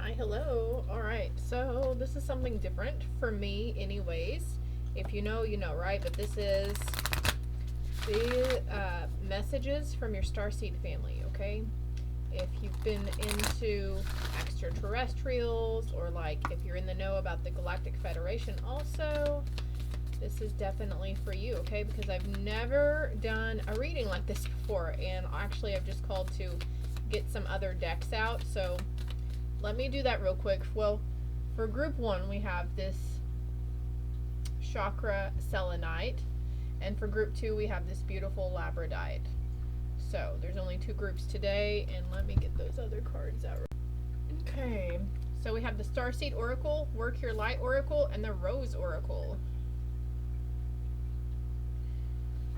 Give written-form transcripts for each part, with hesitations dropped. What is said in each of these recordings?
Hi, hello. Alright, so this is something different for me anyways. If you know, you know, right? But this is the messages from your Starseed family, okay? If you've been into extraterrestrials, or like if you're in the know about the Galactic Federation also, this is definitely for you, okay? Because I've never done a reading like this before, and actually I've just called to get some other decks out, so let me do that real quick. Well, for group 1 we have this chakra selenite, and for group 2 we have this beautiful labradorite. So there's only 2 groups today, and let me get those other cards out. Okay, so we have the Starseed Oracle, Work Your Light Oracle, and the Rose Oracle.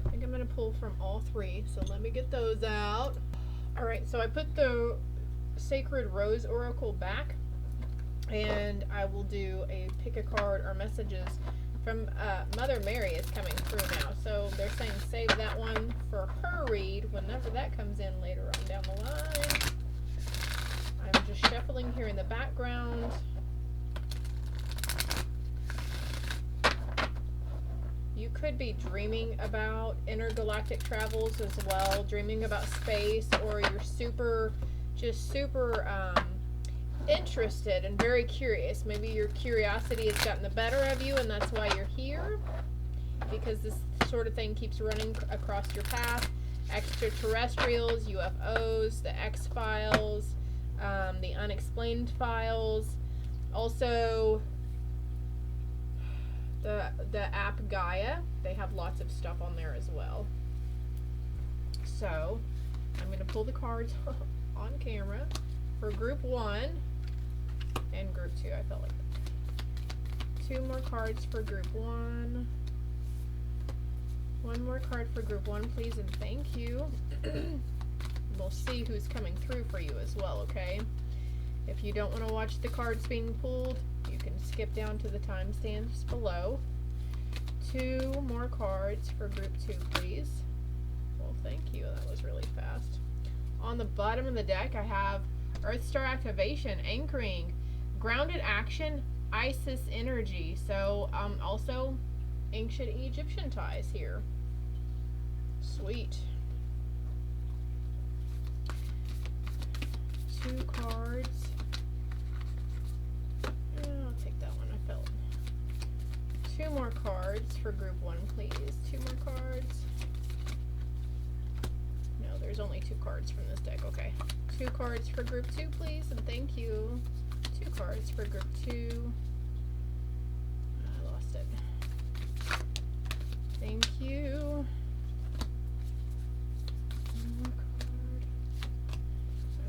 I think I'm going to pull from all 3, so let me get those out. Alright, so I put the Sacred Rose Oracle back, and I will do a pick a card or messages from Mother Mary is coming through now. So they're saying save that one for her read whenever that comes in later on down the line. I'm just shuffling here in the background. You could be dreaming about intergalactic travels as well, dreaming about space, or you're super interested and very curious. Maybe your curiosity has gotten the better of you, and that's why you're here, because this sort of thing keeps running across your path. Extraterrestrials, UFOs, the X-Files, the unexplained files, also the app Gaia. They have lots of stuff on there as well. So I'm going to pull the cards on camera for group 1 and group 2. I felt like that. 2 more cards for group 1. 1 more card for group 1, please, and thank you. We'll see who's coming through for you as well, okay? If you don't want to watch the cards being pulled, you can skip down to the timestamps below. 2 more cards for group 2, please. Well, thank you. That was really fast. On the bottom of the deck, I have Earth Star Activation, Anchoring, Grounded Action, Isis Energy. So, also Ancient Egyptian ties here. Sweet. 2 cards. I'll take that one. I felt. 2 more cards for group 1, please. 2 more cards. No, there's only 2 cards from this deck. Okay. 2 cards for group 2, please, and thank you. 2 cards for group 2. I lost it. Thank you. 1 more card.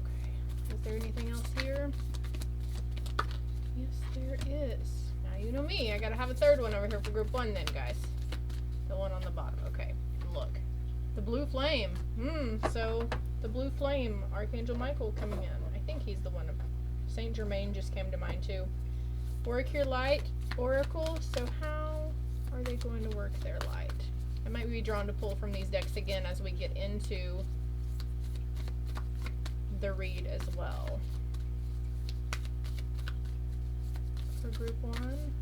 Okay. Is there anything else here? Yes, there is. Now you know me. I gotta have a 3rd one over here for group 1 then, guys. The one on the bottom. Okay. Look. The blue flame. So the blue flame, Archangel Michael coming in. I think he's the one. Saint Germain just came to mind too. Work your light, Oracle. So how are they going to work their light? I might be drawn to pull from these decks again as we get into the read as well. For group 1.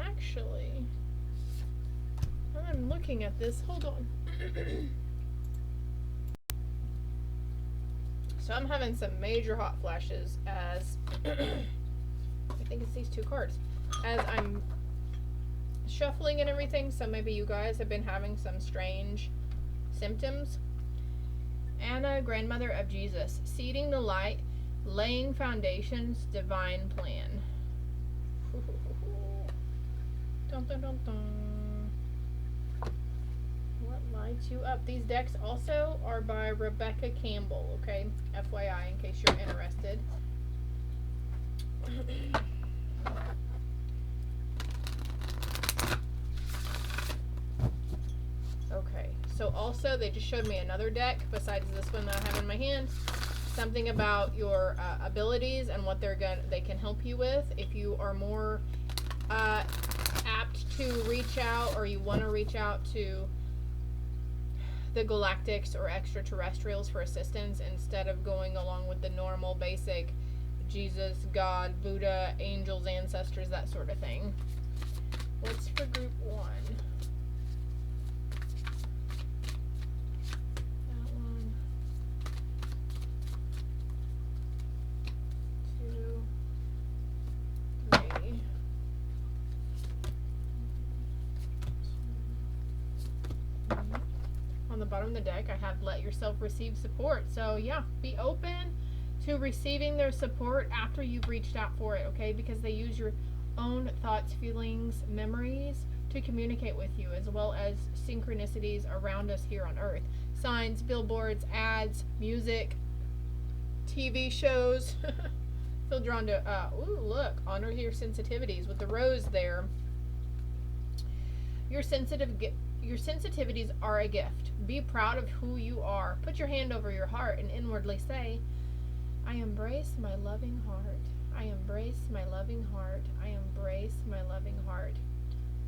Actually, I'm looking at this. Hold on. So I'm having some major hot flashes as I think it's these 2 cards as I'm shuffling and everything. So maybe you guys have been having some strange symptoms. Anna, Grandmother of Jesus, seeding the light, laying foundations, divine plan. Dun, dun, dun, dun. What lights you up? These decks also are by Rebecca Campbell, okay? FYI, in case you're interested. Okay, so also they just showed me another deck besides this one that I have in my hand. Something about your abilities and what they can help you with. If you are more apt to reach out, or you want to reach out to the galactics or extraterrestrials for assistance instead of going along with the normal basic Jesus, God, Buddha, angels, ancestors, that sort of thing. What's for group 1? That one. 2, 3. On the bottom of the deck, I have let yourself receive support. So yeah, be open to receiving their support after you've reached out for it, okay? Because they use your own thoughts, feelings, memories to communicate with you, as well as synchronicities around us here on Earth. Signs, billboards, ads, music, TV shows. Feel drawn to, ooh, look, honor your sensitivities with the rose there. Your sensitivities are a gift. Be proud of who you are. Put your hand over your heart and inwardly say, I embrace my loving heart. I embrace my loving heart. I embrace my loving heart.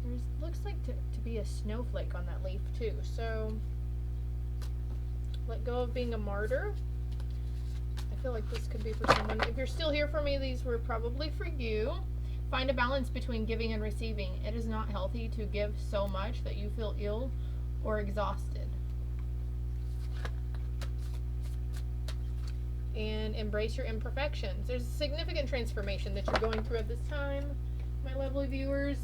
There's looks like to be a snowflake on that leaf too. So let go of being a martyr. I feel like this could be for someone. If you're still here for me, these were probably for you. Find a balance between giving and receiving. It is not healthy to give so much that you feel ill or exhausted. And embrace your imperfections. There's a significant transformation that you're going through at this time, my lovely viewers.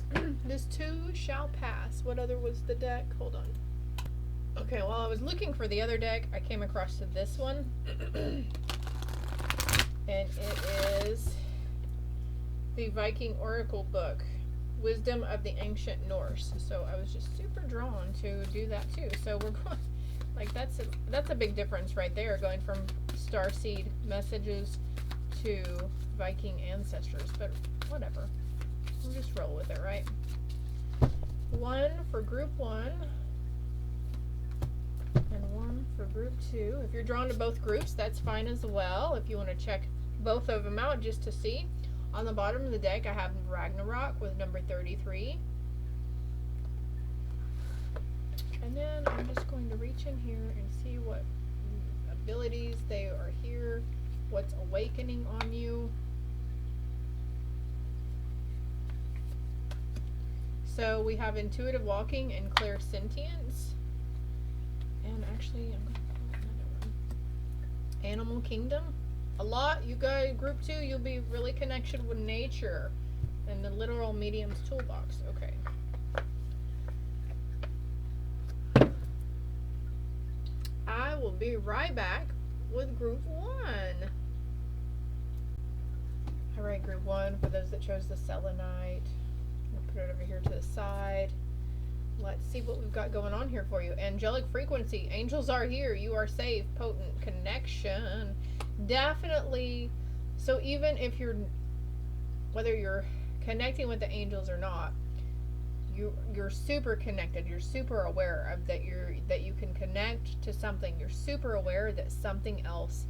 This too shall pass. What other was the deck? Hold on. Okay, while I was looking for the other deck, I came across to this one. And it is the Viking Oracle book, Wisdom of the Ancient Norse. So I was just super drawn to do that too. So we're going, like, that's a big difference right there, going from Starseed messages to Viking ancestors, but whatever. We'll just roll with it, right? 1 for group 1 and 1 for group 2. If you're drawn to both groups, that's fine as well. If you want to check both of them out just to see. On the bottom of the deck, I have Ragnarok with number 33. And then I'm just going to reach in here and see what abilities they are here, what's awakening on you. So we have intuitive walking and clairsentience. And actually, I'm going to pull another one. Animal kingdom. A lot, you guys, group 2, you'll be really connected with nature and the literal medium's toolbox. Okay. I will be right back with group 1. All right, group 1, for those that chose the selenite. I'll put it over here to the side. Let's see what we've got going on here for you. Angelic frequency. Angels are here. You are safe. Potent connection. Definitely. So even if you're, whether you're connecting with the angels or not, you're super connected. You're super aware of that you can connect to something. You're super aware that something else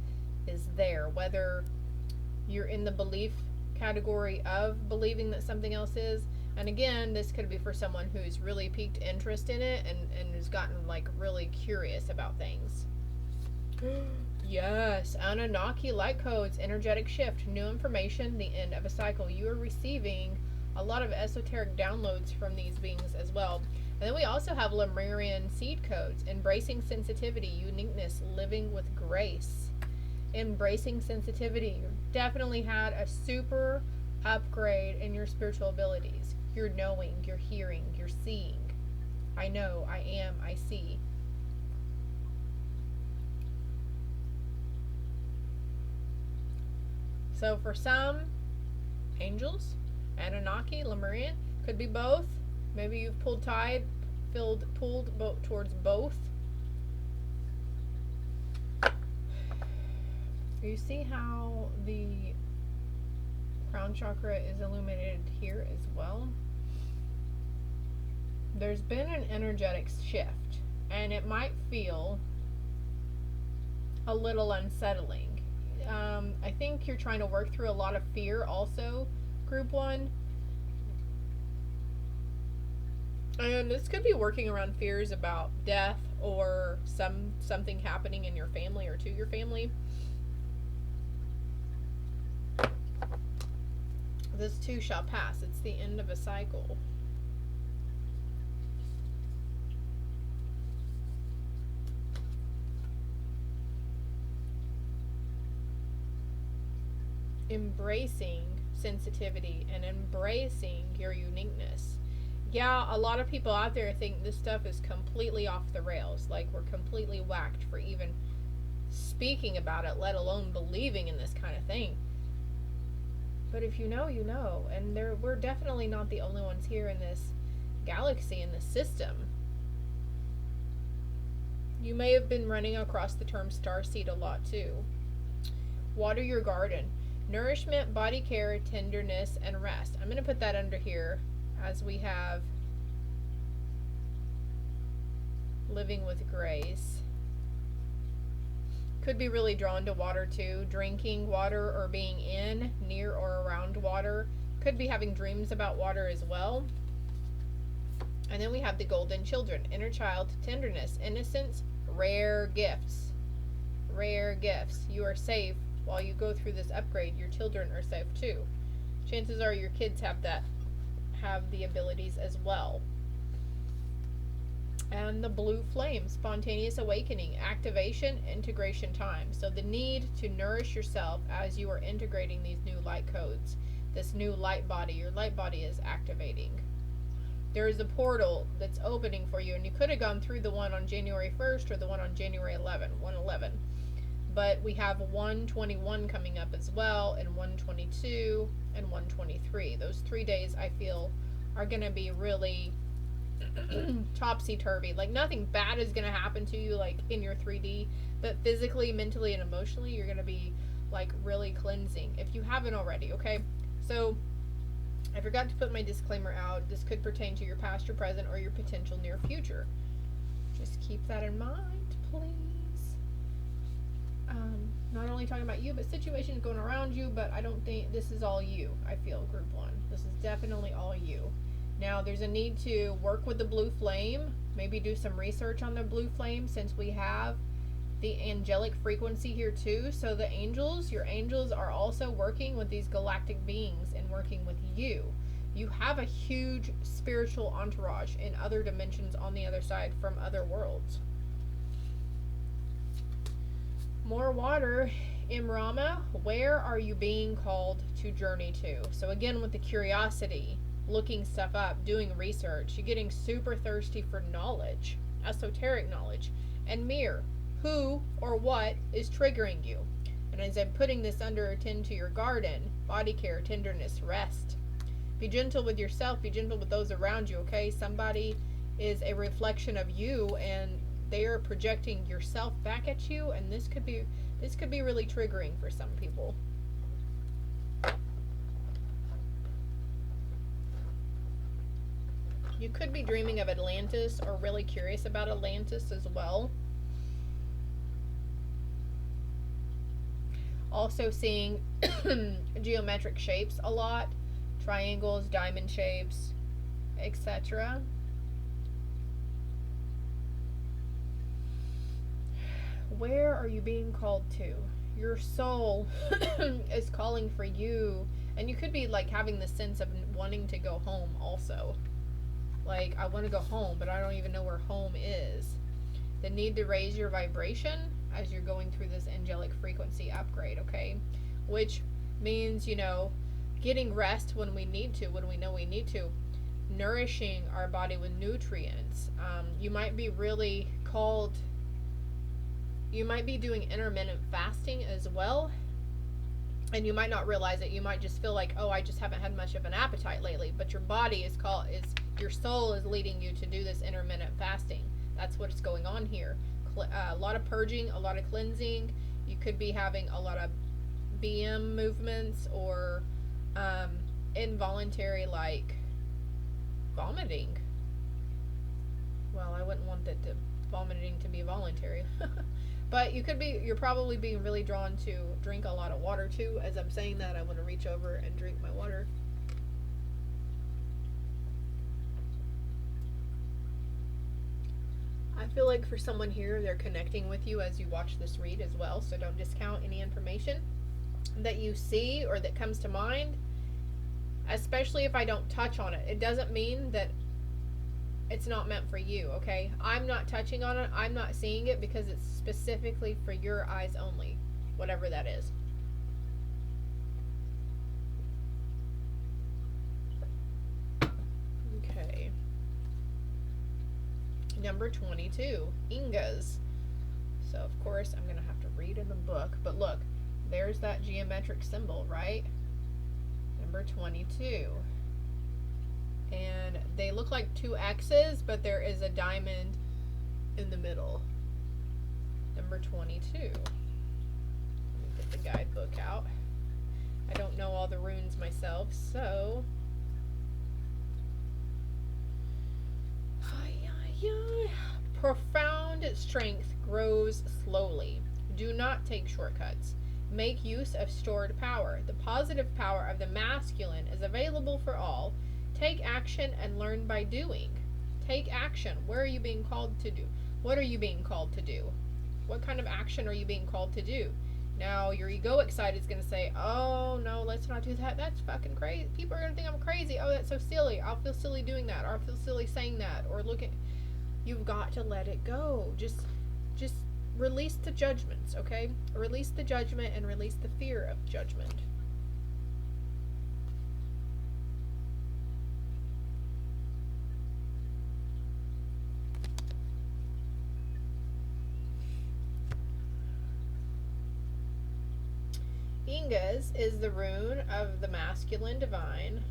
is there. Whether you're in the belief category of believing that something else is, and again, this could be for someone who's really piqued interest in it and has gotten like really curious about things. Yes, Anunnaki light codes, energetic shift, new information, the end of a cycle. You are receiving a lot of esoteric downloads from these beings as well. And then we also have Lemurian seed codes, embracing sensitivity, uniqueness, living with grace. Embracing sensitivity. You've definitely had a super upgrade in your spiritual abilities. You're knowing, you're hearing, you're seeing. I know, I am, I see. So for some, angels, Anunnaki, Lemurian, could be both. Maybe you've pulled towards both. You see how the crown chakra is illuminated here as well? There's been an energetic shift, and it might feel a little unsettling. I think you're trying to work through a lot of fear also, group 1. And this could be working around fears about death or something happening in your family or to your family. This too shall pass. It's the end of a cycle. Embracing sensitivity and embracing your uniqueness. Yeah, a lot of people out there think this stuff is completely off the rails. Like, we're completely whacked for even speaking about it, let alone believing in this kind of thing. But if you know, you know. And we're definitely not the only ones here in this galaxy, in this system. You may have been running across the term starseed a lot too. Water your garden. Nourishment, body care, tenderness, and rest. I'm going to put that under here as we have living with grace. Could be really drawn to water too. Drinking water or being in, near, or around water. Could be having dreams about water as well. And then we have the golden children. Inner child, tenderness, innocence, rare gifts. Rare gifts. You are safe. While you go through this upgrade, your children are safe too. Chances are your kids have the abilities as well. And the blue flame, spontaneous awakening, activation, integration time. So the need to nourish yourself as you are integrating these new light codes. This new light body, your light body is activating. There is a portal that's opening for you, and you could have gone through the one on January 1st or the one on January 111. But we have 121 coming up as well, and 122 and 123. Those 3 days I feel are going to be really topsy-turvy. Like, nothing bad is going to happen to you, like, in your 3D, but physically, mentally, and emotionally, you're going to be, like, really cleansing, if you haven't already, okay? So, I forgot to put my disclaimer out. This could pertain to your past, your present, or your potential near future. Just keep that in mind, please. Not only talking about you, but situations going around you, but I don't think this is all you. I feel group 1. This is definitely all you. Now, there's a need to work with the blue flame, maybe do some research on the blue flame, since we have the angelic frequency here too. So the angels, your angels are also working with these galactic beings and working with you. You have a huge spiritual entourage in other dimensions on the other side from other worlds. More water. Imrama, where are you being called to journey to? So again, with the curiosity, looking stuff up, doing research, you're getting super thirsty for knowledge, esoteric knowledge. And mirror, who or what is triggering you? And as I'm putting this under, attend to your garden, body care, tenderness, rest. Be gentle with yourself, be gentle with those around you, okay? Somebody is a reflection of you, and they are projecting yourself back at you, and this could be really triggering for some people. You could be dreaming of Atlantis or really curious about Atlantis as well. Also seeing geometric shapes a lot, triangles, diamond shapes, etc. Where are you being called to? Your soul is calling for you, and you could be like having the sense of wanting to go home also. Like, I want to go home, but I don't even know where home is. The need to raise your vibration as you're going through this angelic frequency upgrade, okay? Which means, you know, getting rest when we need to, when we know we need to. Nourishing our body with nutrients. You might be really called... You might be doing intermittent fasting as well, and you might not realize it. You might just feel like, oh, I just haven't had much of an appetite lately, but your body your soul is leading you to do this intermittent fasting. That's what's going on here. A lot of purging, a lot of cleansing. You could be having a lot of BM movements or involuntary, like, vomiting. Well, I wouldn't want vomiting to be voluntary. But you're probably being really drawn to drink a lot of water too. As I'm saying that, I want to reach over and drink my water. feel like for someone here, they're connecting with you as you watch this read as well, so don't discount any information that you see or that comes to mind, especially if I don't touch on it. It doesn't mean that it's not meant for you, okay? I'm not touching on it. I'm not seeing it because it's specifically for your eyes only, whatever that is. Okay. Number 22, Ingas. So, of course, I'm going to have to read in the book. But look, there's that geometric symbol, right? Number 22. And they look like two X's, but there is a diamond in the middle. Number 22. Let me get the guidebook out. I don't know all the runes myself, so... Profound strength grows slowly. Do not take shortcuts. Make use of stored power. The positive power of the masculine is available for all. Take action and learn by doing. Take action. Where are you being called to do? What are you being called to do? What kind of action are you being called to do? Now, your egoic side is going to say, oh, no, let's not do that. That's fucking crazy. People are going to think I'm crazy. Oh, that's so silly. I'll feel silly doing that. Or I'll feel silly saying that. Or look at... You've got to let it go. Just release the judgments, okay? Release the judgment and release the fear of judgment. Ingas is the rune of the masculine divine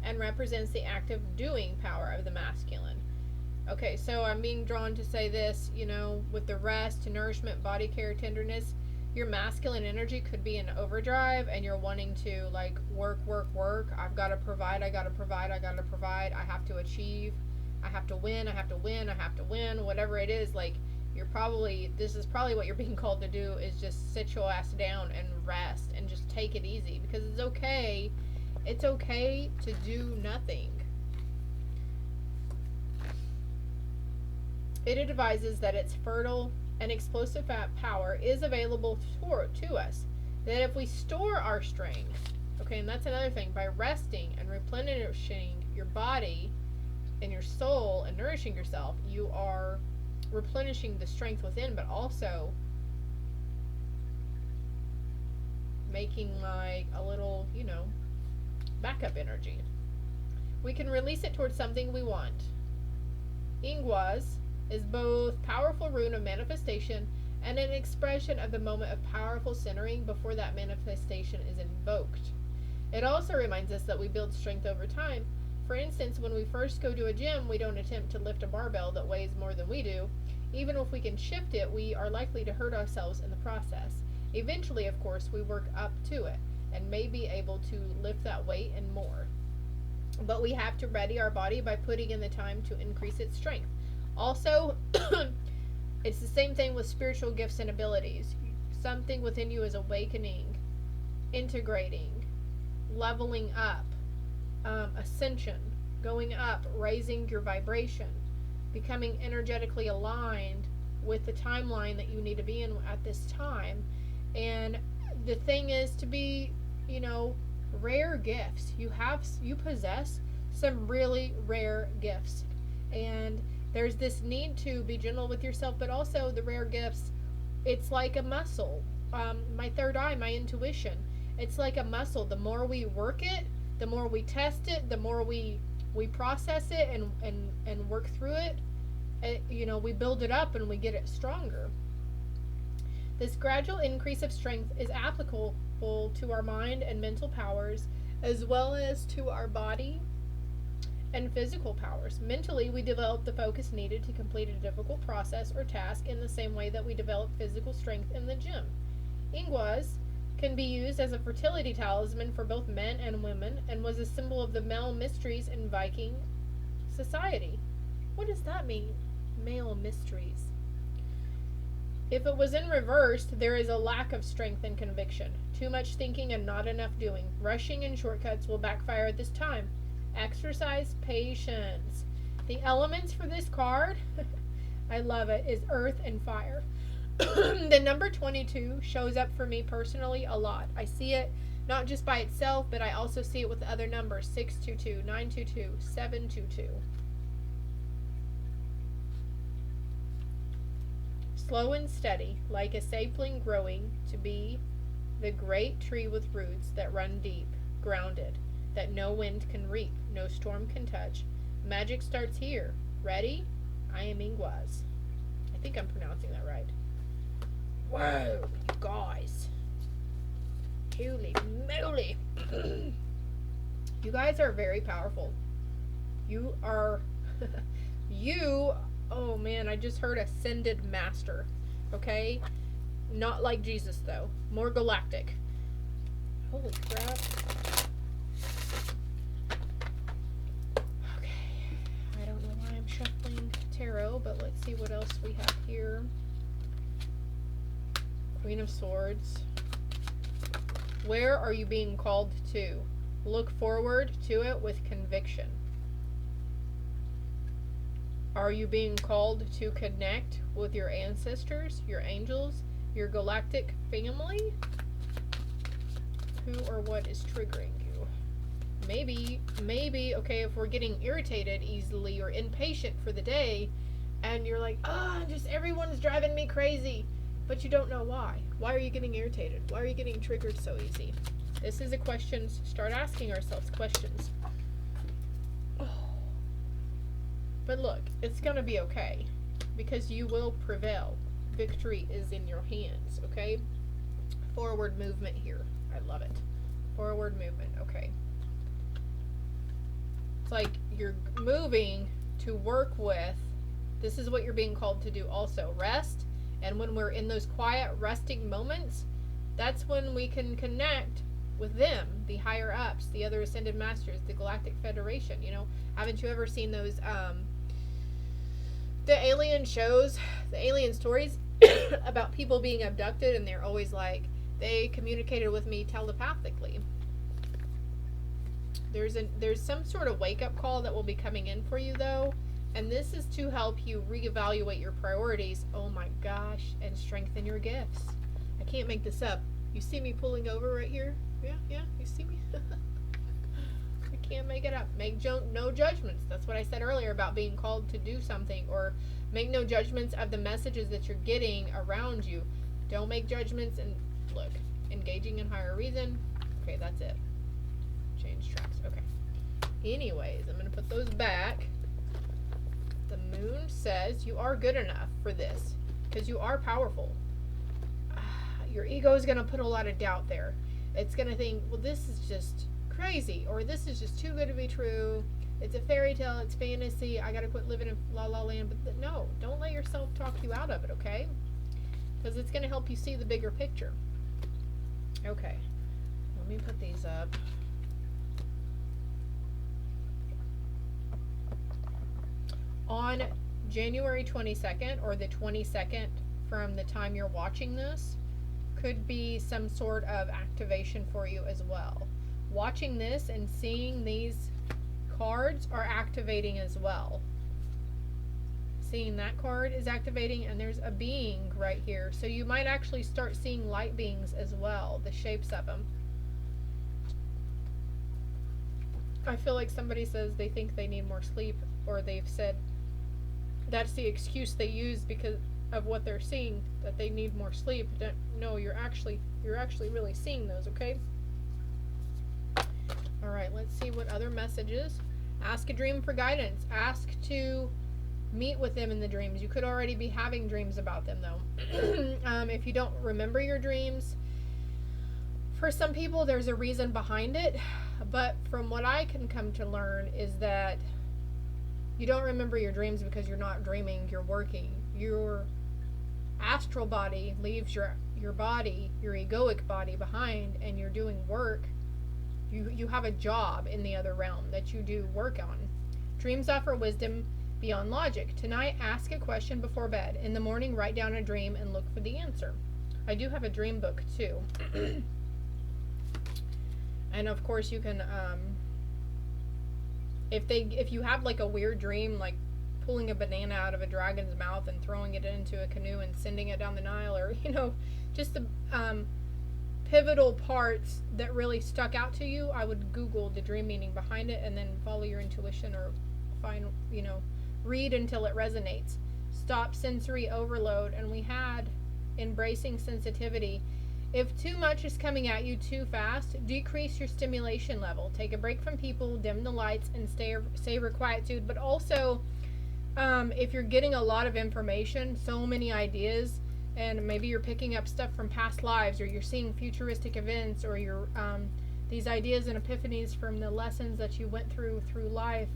and represents the active doing power of the masculine. Okay, so I'm being drawn to say this, you know, with the rest, nourishment, body care, tenderness, your masculine energy could be in overdrive and you're wanting to, like, work. I've got to provide, I got to provide, I have to achieve, I have to win, whatever it is, like, this is probably what you're being called to do, is just sit your ass down and rest and just take it easy, because it's okay to do nothing. It advises that its fertile and explosive power is available to us. That if we store our strength, okay, and that's another thing, by resting and replenishing your body and your soul and nourishing yourself, you are replenishing the strength within, but also making like a little, you know, backup energy. We can release it towards something we want. Ingwas is both powerful rune of manifestation and an expression of the moment of powerful centering before that manifestation is invoked. It also reminds us that we build strength over time. For instance, when we first go to a gym, we don't attempt to lift a barbell that weighs more than we do. Even if we can shift it, we are likely to hurt ourselves in the process. Eventually, of course, we work up to it and may be able to lift that weight and more. But we have to ready our body by putting in the time to increase its strength. Also, it's the same thing with spiritual gifts and abilities. Something within you is awakening, integrating, leveling up, ascension, going up, raising your vibration, becoming energetically aligned with the timeline that you need to be in at this time. And the thing is to be, you know, rare gifts. You possess some really rare gifts. And there's this need to be gentle with yourself, but also the rare gifts, it's like a muscle. My third eye, my intuition, it's like a muscle. The more we work it, the more we test it, the more we process it and work through it, you know, we build it up and we get it stronger. This gradual increase of strength is applicable to our mind and mental powers, as well as to our body and physical powers. Mentally, we develop the focus needed to complete a difficult process or task in the same way that we develop physical strength in the gym. Ingwas can be used as a fertility talisman for both men and women, and was a symbol of the male mysteries in Viking society. What does that mean? Male mysteries. If it was in reverse, there is a lack of strength and conviction. Too much thinking and not enough doing. Rushing and shortcuts will backfire at this time. Exercise patience. The elements for this card I love it, is earth and fire. The number 22 shows up for me personally a lot. I see it not just by itself, but I also see it with the other numbers: 622, 922, 722. Slow and steady, like a sapling growing to be the great tree with roots that run deep, grounded, that no wind can reap, no storm can touch. Magic starts here. Ready? I am Ingwaz. I think I'm pronouncing that right. Whoa, you guys. Holy moly. You guys are very powerful. You are... oh man, I just heard ascended master. Okay? Not like Jesus, though. More galactic. Holy crap. Okay. I don't know why I'm shuffling tarot, but let's see what else we have here. Queen of Swords. Where are you being called to? Look forward to it with conviction. Are you being called to connect with your ancestors, your angels, your galactic family? Who or what is triggering you? Maybe, okay, if we're getting irritated easily or impatient for the day, and you're like, just everyone's driving me crazy, but you don't know why. Why are you getting irritated? Why are you getting triggered so easy? This is a question. Start asking ourselves questions. But look, it's going to be okay, because you will prevail. Victory is in your hands, okay? Forward movement here. I love it. Forward movement, okay. It's like you're moving to work with. This is what you're being called to do also. Rest. And when we're in those quiet, resting moments, that's when we can connect with them, the higher ups, the other ascended masters, the Galactic Federation. You know, haven't you ever seen those the alien shows, the alien stories about people being abducted, and they're always like, they communicated with me telepathically. There's some sort of wake-up call that will be coming in for you, though, and this is to help you reevaluate your priorities. Oh my gosh, and strengthen your gifts. I can't make this up. You see me pulling over right here? Yeah, you see me? I can't make it up. Make no judgments. That's what I said earlier about being called to do something, or make no judgments of the messages that you're getting around you. Don't make judgments. And look, engaging in higher reason. Okay, that's it. Change tracks. Okay. Anyways, I'm going to put those back. The moon says you are good enough for this, because you are powerful. Your ego is going to put a lot of doubt there. It's going to think, well, this is just crazy, or this is just too good to be true. It's a fairy tale. It's fantasy. I got to quit living in la la land. But no, don't let yourself talk you out of it, okay? Because it's going to help you see the bigger picture. Okay. Let me put these up. On January 22nd, or the 22nd from the time you're watching this, could be some sort of activation for you as well. Watching this and seeing these cards are activating as well. Seeing that card is activating, and there's a being right here. So you might actually start seeing light beings as well, the shapes of them. I feel like somebody says they think they need more sleep, or they've said that's the excuse they use because of what they're seeing, that they need more sleep. No, you're actually really seeing those, okay? All right, let's see what other messages. Ask a dream for guidance. Ask to meet with them in the dreams. You could already be having dreams about them, though. If you don't remember your dreams, for some people there's a reason behind it, but from what I can come to learn is that you don't remember your dreams because you're not dreaming, you're working. Your astral body leaves your body, your egoic body behind, and you're doing work. You have a job in the other realm that you do work on. Dreams offer wisdom beyond logic. Tonight, ask a question before bed. In the morning, write down a dream and look for the answer. I do have a dream book too. And of course you can if you have like a weird dream, like pulling a banana out of a dragon's mouth and throwing it into a canoe and sending it down the Nile, or, just the pivotal parts that really stuck out to you, I would Google the dream meaning behind it and then follow your intuition, or find, read until it resonates. Stop sensory overload. And we had embracing sensitivity. If too much is coming at you too fast, decrease your stimulation level. Take a break from people, dim the lights, and savor quietude. But also, if you're getting a lot of information, so many ideas, and maybe you're picking up stuff from past lives, or you're seeing futuristic events, or you're these ideas and epiphanies from the lessons that you went through life,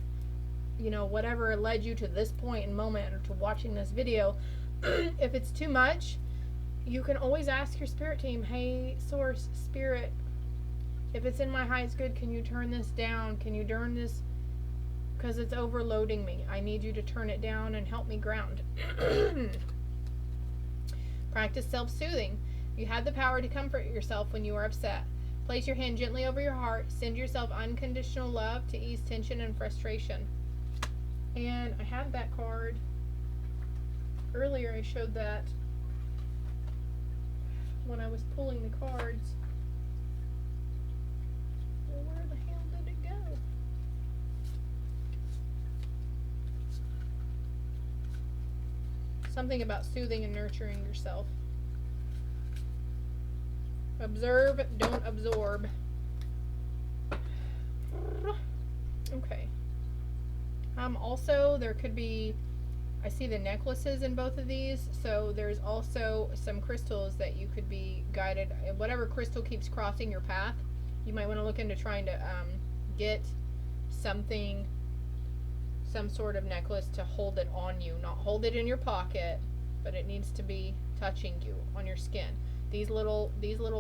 whatever led you to this point and moment, or to watching this video. If it's too much, you can always ask your spirit team, hey, source, spirit, if it's in my highest good, can you turn this down? Can you turn this, because it's overloading me. I need you to turn it down and help me ground. Practice self-soothing. You have the power to comfort yourself when you are upset. Place your hand gently over your heart. Send yourself unconditional love to ease tension and frustration. And I had that card earlier. I showed that when I was pulling the cards. Well, where the hell did it go? Something about soothing and nurturing yourself. Observe, don't absorb. Okay. Also, there could be, I see the necklaces in both of these, so there's also some crystals that you could be guided. Whatever crystal keeps crossing your path, you might want to look into trying to get something, some sort of necklace to hold it on you. Not hold it in your pocket, but it needs to be touching you on your skin. These little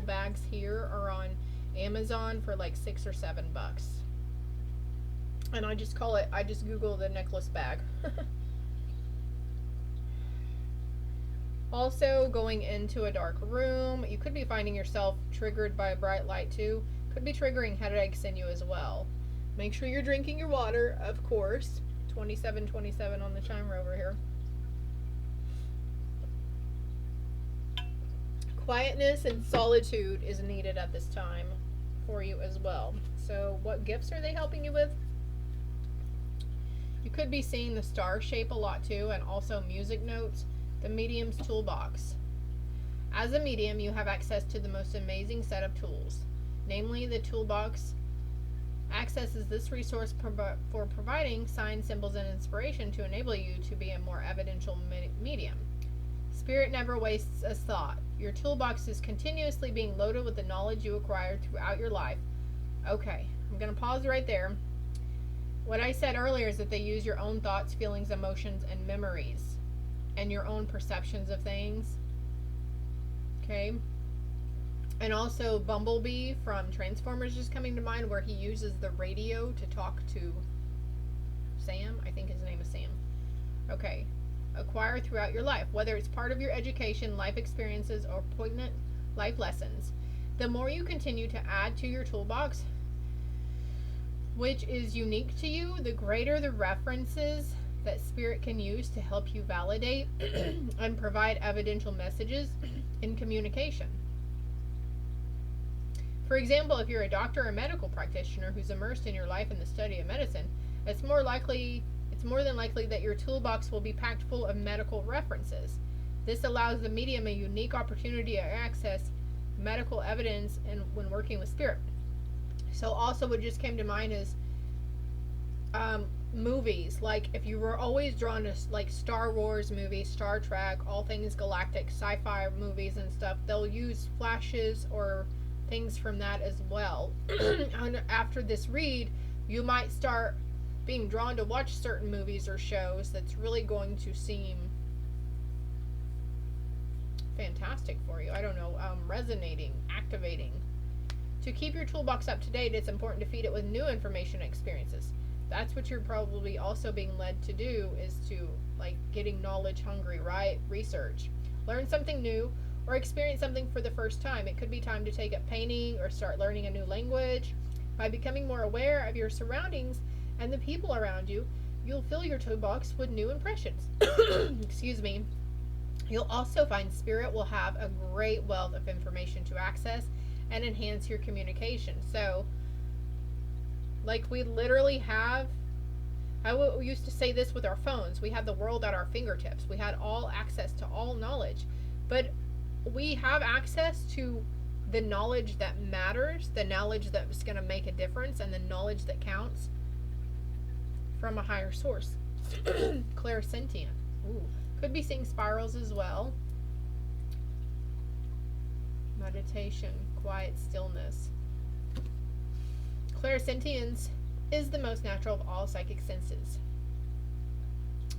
bags here are on Amazon for like $6 or $7. And I just Google the necklace bag. Also, going into a dark room, you could be finding yourself triggered by a bright light too. Could be triggering headaches in you as well. Make sure you're drinking your water, of course. 2727 on the chimer over here. Quietness and solitude is needed at this time for you as well. So what gifts are they helping you with? You could be seeing the star shape a lot too, and also music notes, the medium's toolbox. As a medium, you have access to the most amazing set of tools. Namely, the toolbox accesses this resource for providing signs, symbols, and inspiration to enable you to be a more evidential medium. Spirit never wastes a thought. Your toolbox is continuously being loaded with the knowledge you acquired throughout your life. Okay, I'm going to pause right there. What I said earlier is that they use your own thoughts, feelings, emotions, and memories, and your own perceptions of things. Okay? And also Bumblebee from Transformers is coming to mind, where he uses the radio to talk to Sam. I think his name is Sam. Okay. Acquire throughout your life, whether it's part of your education, life experiences, or poignant life lessons. The more you continue to add to your toolbox, which is unique to you, the greater the references that Spirit can use to help you validate and provide evidential messages in communication. For example, if you're a doctor or medical practitioner who's immersed in your life in the study of medicine, it's more than likely that your toolbox will be packed full of medical references. This allows the medium a unique opportunity to access medical evidence and when working with Spirit. So also what just came to mind is movies. Like if you were always drawn to like Star Wars movies, Star Trek, all things galactic, sci-fi movies and stuff, they'll use flashes or things from that as well. And after this read, you might start being drawn to watch certain movies or shows that's really going to seem fantastic for you. I don't know, resonating, activating. To keep your toolbox up to date, it's important to feed it with new information and experiences. That's what you're probably also being led to do, is to like getting knowledge hungry, right? Research. Learn something new or experience something for the first time. It could be time to take up painting or start learning a new language. By becoming more aware of your surroundings and the people around you, You'll fill your toolbox with new impressions. Excuse me. You'll also find Spirit will have a great wealth of information to access and enhance your communication. So, like, we literally have, I used to say this with our phones, we had the world at our fingertips. We had all access to all knowledge. But we have access to the knowledge that matters, the knowledge that's going to make a difference, and the knowledge that counts from a higher source. Clairsentient. Ooh. Could be seeing spirals as well. Meditation, quiet stillness. Clairsentience is the most natural of all psychic senses.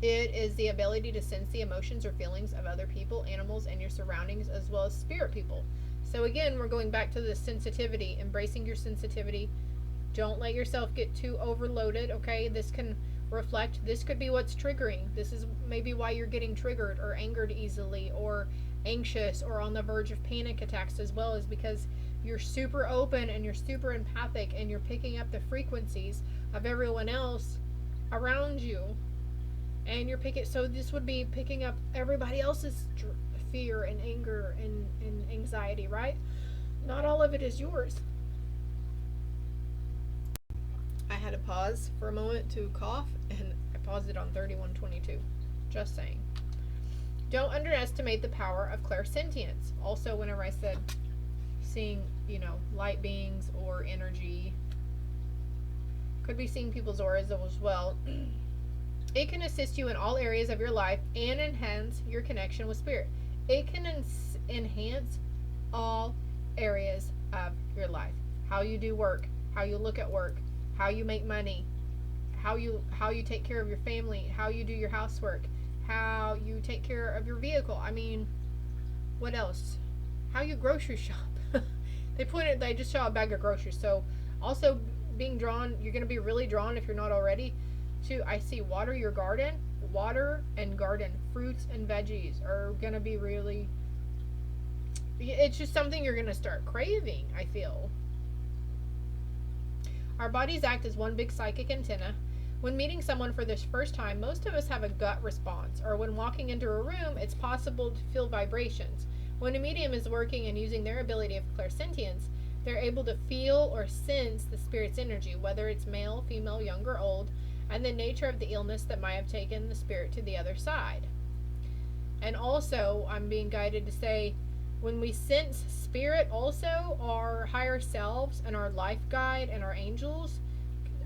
It is the ability to sense the emotions or feelings of other people, animals, and your surroundings, as well as spirit people. So again, we're going back to the sensitivity, embracing your sensitivity. Don't let yourself get too overloaded, okay? This can reflect, this could be what's triggering. This is maybe why you're getting triggered or angered easily or anxious or on the verge of panic attacks, as well as because you're super open and you're super empathic and you're picking up the frequencies of everyone else around you. And you're picking, so this would be picking up everybody else's fear and anger and anxiety, right? Not all of it is yours. I had to pause for a moment to cough, and I paused it on 31:22. Just saying. Don't underestimate the power of clairsentience. Also, whenever I said seeing, light beings or energy, could be seeing people's auras as well. It can assist you in all areas of your life and enhance your connection with spirit. It can enhance all areas of your life. How you do work, how you look at work, how you make money, how you take care of your family, how you do your housework, how you take care of your vehicle. I mean, what else? How you grocery shop. They just saw a bag of groceries. So also being drawn, you're going to be really drawn if you're not already to, I see water your garden. Water and garden, fruits and veggies are going to be really, it's just something you're going to start craving, I feel. Our bodies act as one big psychic antenna. When meeting someone for the first time, most of us have a gut response, or when walking into a room, it's possible to feel vibrations. When a medium is working and using their ability of clairsentience, they're able to feel or sense the spirit's energy, whether it's male, female, young, or old, and the nature of the illness that might have taken the spirit to the other side. And also, I'm being guided to say, when we sense spirit, also our higher selves and our life guide and our angels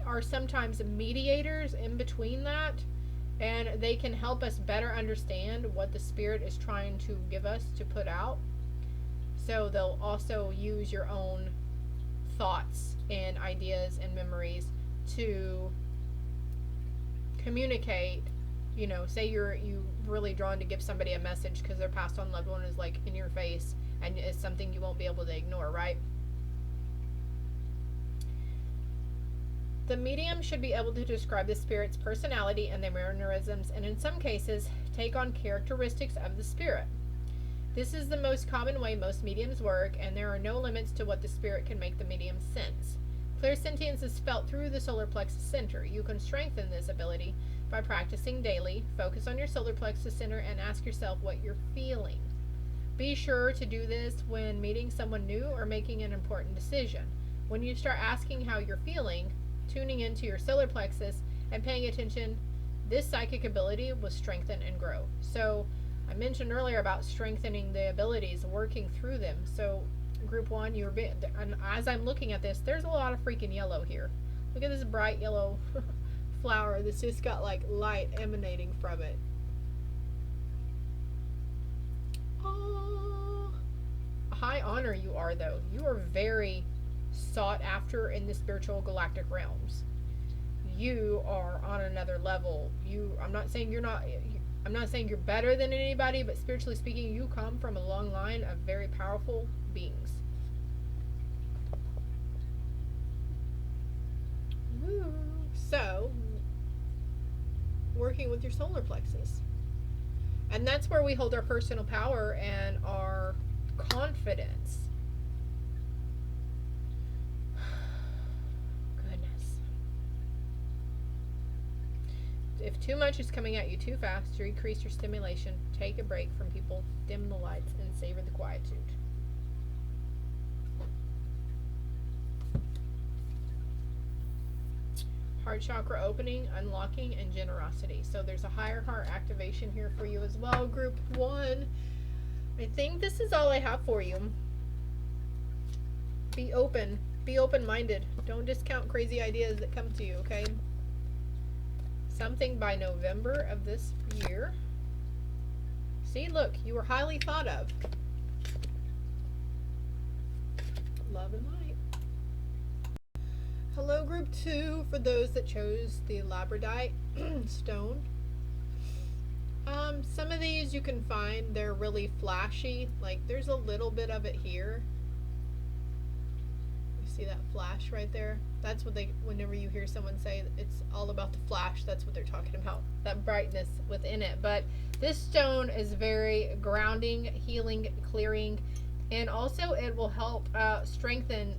are sometimes mediators in between that, and they can help us better understand what the spirit is trying to give us to put out. So they'll also use your own thoughts and ideas and memories to communicate. Say you really drawn to give somebody a message because their passed on loved one is like in your face and it's something you won't be able to ignore, right? The medium should be able to describe the spirit's personality and their mannerisms, and in some cases take on characteristics of the spirit. This is the most common way most mediums work, and there are no limits to what the spirit can make the medium sense. Clairsentience is felt through the solar plexus center. You can strengthen this ability by practicing daily. Focus on your solar plexus center and ask yourself what you're feeling. Be sure to do this when meeting someone new or making an important decision. When you start asking how you're feeling, tuning into your solar plexus and paying attention, this psychic ability will strengthen and grow. So I mentioned earlier about strengthening the abilities, working through them. So group one, and as I'm looking at this, there's a lot of freaking yellow here. Look at this bright yellow flower that's just got like light emanating from it. Oh, high honor you are, though. You are very sought after in the spiritual galactic realms. You are on another level. I'm not saying you're better than anybody, but spiritually speaking, you come from a long line of very powerful beings. Woo. So, working with your solar plexus. And that's where we hold our personal power and our confidence. If too much is coming at you too fast, to decrease your stimulation, take a break from people, dim the lights, and savor the quietude. Heart chakra opening, unlocking, and generosity. So there's a higher heart activation here for you as well, group 1. I think this is all I have for you. Be open. Be open-minded. Don't discount crazy ideas that come to you, okay? Something by November of this year. See, look, you were highly thought of. Love and light. Hello, group 2, for those that chose the labradorite stone. Some of these you can find, they're really flashy. Like, there's a little bit of it here. You see that flash right there? That's what they, whenever you hear someone say it's all about the flash, that's what they're talking about, that brightness within it. But this stone is very grounding, healing, clearing, and also it will help strengthen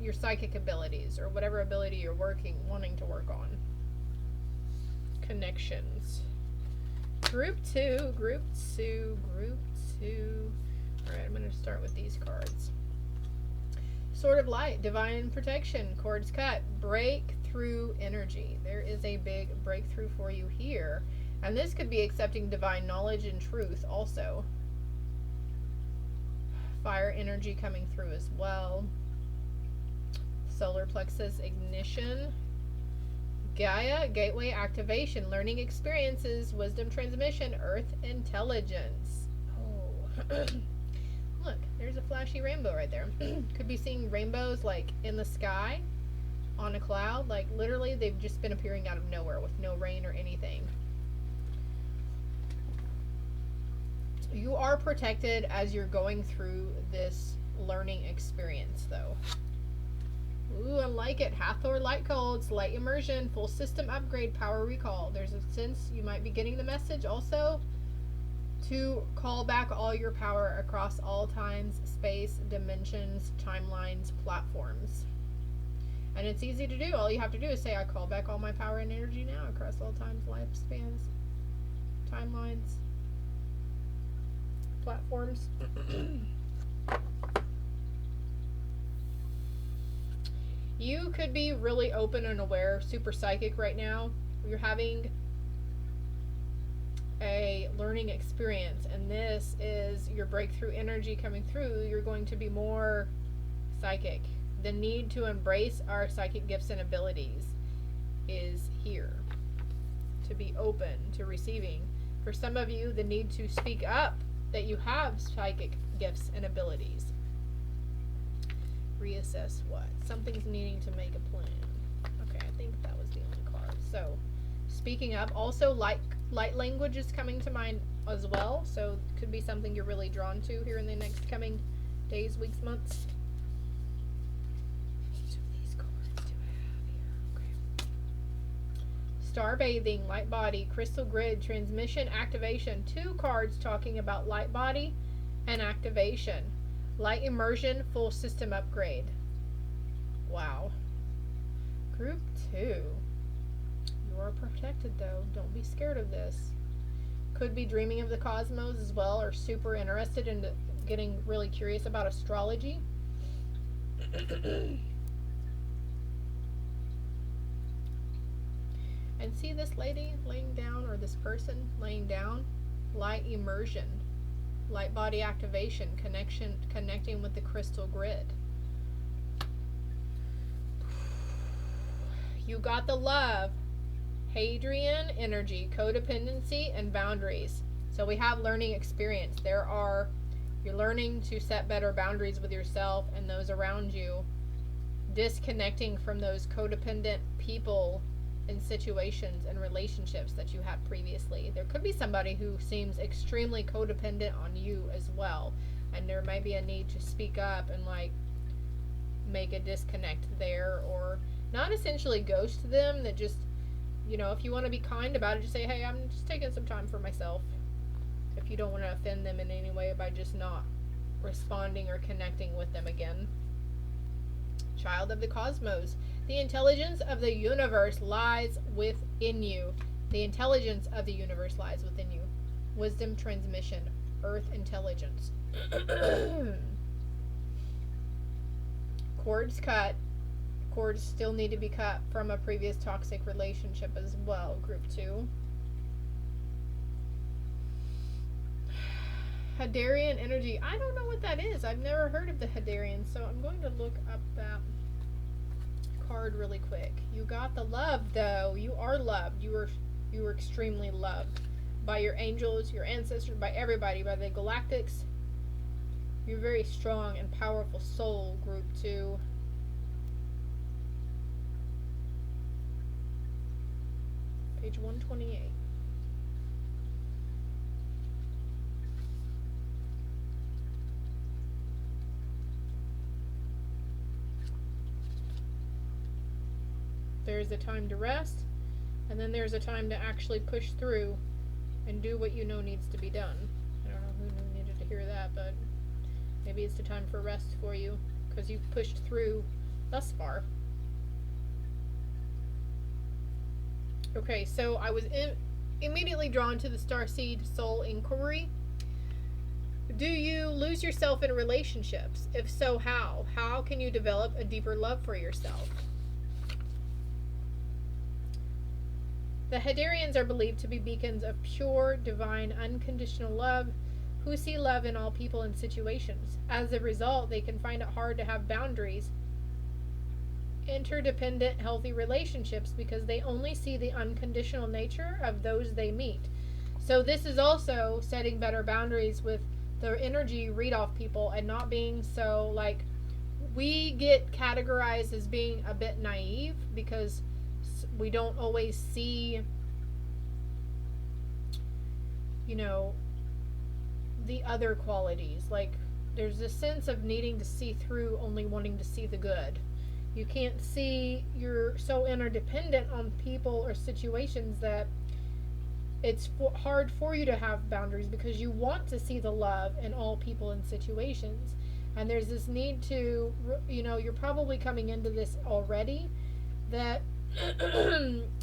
your psychic abilities, or whatever ability you're wanting to work on. Connections. Group 2. All right, I'm going to start with these cards. Sword of Light, divine protection, cords cut, breakthrough energy. There is a big breakthrough for you here. And this could be accepting divine knowledge and truth also. Fire energy coming through as well. Solar plexus ignition. Gaia, gateway activation, learning experiences, wisdom transmission, earth intelligence. Oh, look, there's a flashy rainbow right there. Could be seeing rainbows like in the sky, on a cloud. Like literally they've just been appearing out of nowhere with no rain or anything. You are protected as you're going through this learning experience though. Ooh, I like it. Hathor light codes, light immersion, full system upgrade, power recall. There's a sense you might be getting the message also to call back all your power across all times, space, dimensions, timelines, platforms. And it's easy to do. All you have to do is say, I call back all my power and energy now across all times, lifespans, timelines, platforms. You could be really open and aware, super psychic right now. You're having a learning experience, and this is your breakthrough energy coming through. You're going to be more psychic. The need to embrace our psychic gifts and abilities is here. To be open to receiving. For some of you, the need to speak up that you have psychic gifts and abilities. Reassess what? Something's needing to make a plan. Okay, I think that was the only card. So, speaking up. Also, light language is coming to mind as well. So, could be something you're really drawn to here in the next coming days, weeks, months. Each of these cards do I have here? Okay. Star bathing, light body, crystal grid, transmission, activation. 2 cards talking about light body and activation. Light immersion, full system upgrade. Wow. Group 2. You are protected though. Don't be scared of this. Could be dreaming of the cosmos as well, or super interested in getting really curious about astrology. And see this lady laying down, or this person laying down? Light immersion. Light body activation, connecting with the crystal grid. You got the love, Hadrian energy, codependency, and boundaries. So we have learning experience. You're learning to set better boundaries with yourself and those around you, disconnecting from those codependent people in situations and relationships that you had previously. There could be somebody who seems extremely codependent on you as well, and there might be a need to speak up and like make a disconnect there, or not essentially ghost them, that just, you know, if you want to be kind about it, just say, hey, I'm just taking some time for myself, if you don't want to offend them in any way by just not responding or connecting with them again. Child of the cosmos. The intelligence of the universe lies within you. The intelligence of the universe lies within you. Wisdom transmission, earth intelligence. Cords cut. Cords still need to be cut from a previous toxic relationship as well, group 2. Hadarian energy. I don't know what that is. I've never heard of the Hadarian, so I'm going to look up that card really quick. You got the love, though. You are loved. You were extremely loved by your angels, your ancestors, by everybody, by the galactics. You're a very strong and powerful soul, group 2. Page 128. There's a time to rest, and then there's a time to actually push through and do what you know needs to be done. I don't know who needed to hear that, but maybe it's the time for rest for you, because you've pushed through thus far. Okay, so I was immediately drawn to the Starseed Soul Inquiry. Do you lose yourself in relationships? If so, how? How can you develop a deeper love for yourself? The Hadarians are believed to be beacons of pure, divine, unconditional love who see love in all people and situations. As a result, they can find it hard to have boundaries, interdependent, healthy relationships, because they only see the unconditional nature of those they meet. So this is also setting better boundaries with the energy read-off people and not being so, like, we get categorized as being a bit naive because we don't always see, you know, the other qualities. Like, there's this sense of needing to see through, only wanting to see the good. You can't see, you're so interdependent on people or situations that it's hard for you to have boundaries because you want to see the love in all people and situations. And there's this need to, you know, you're probably coming into this already, that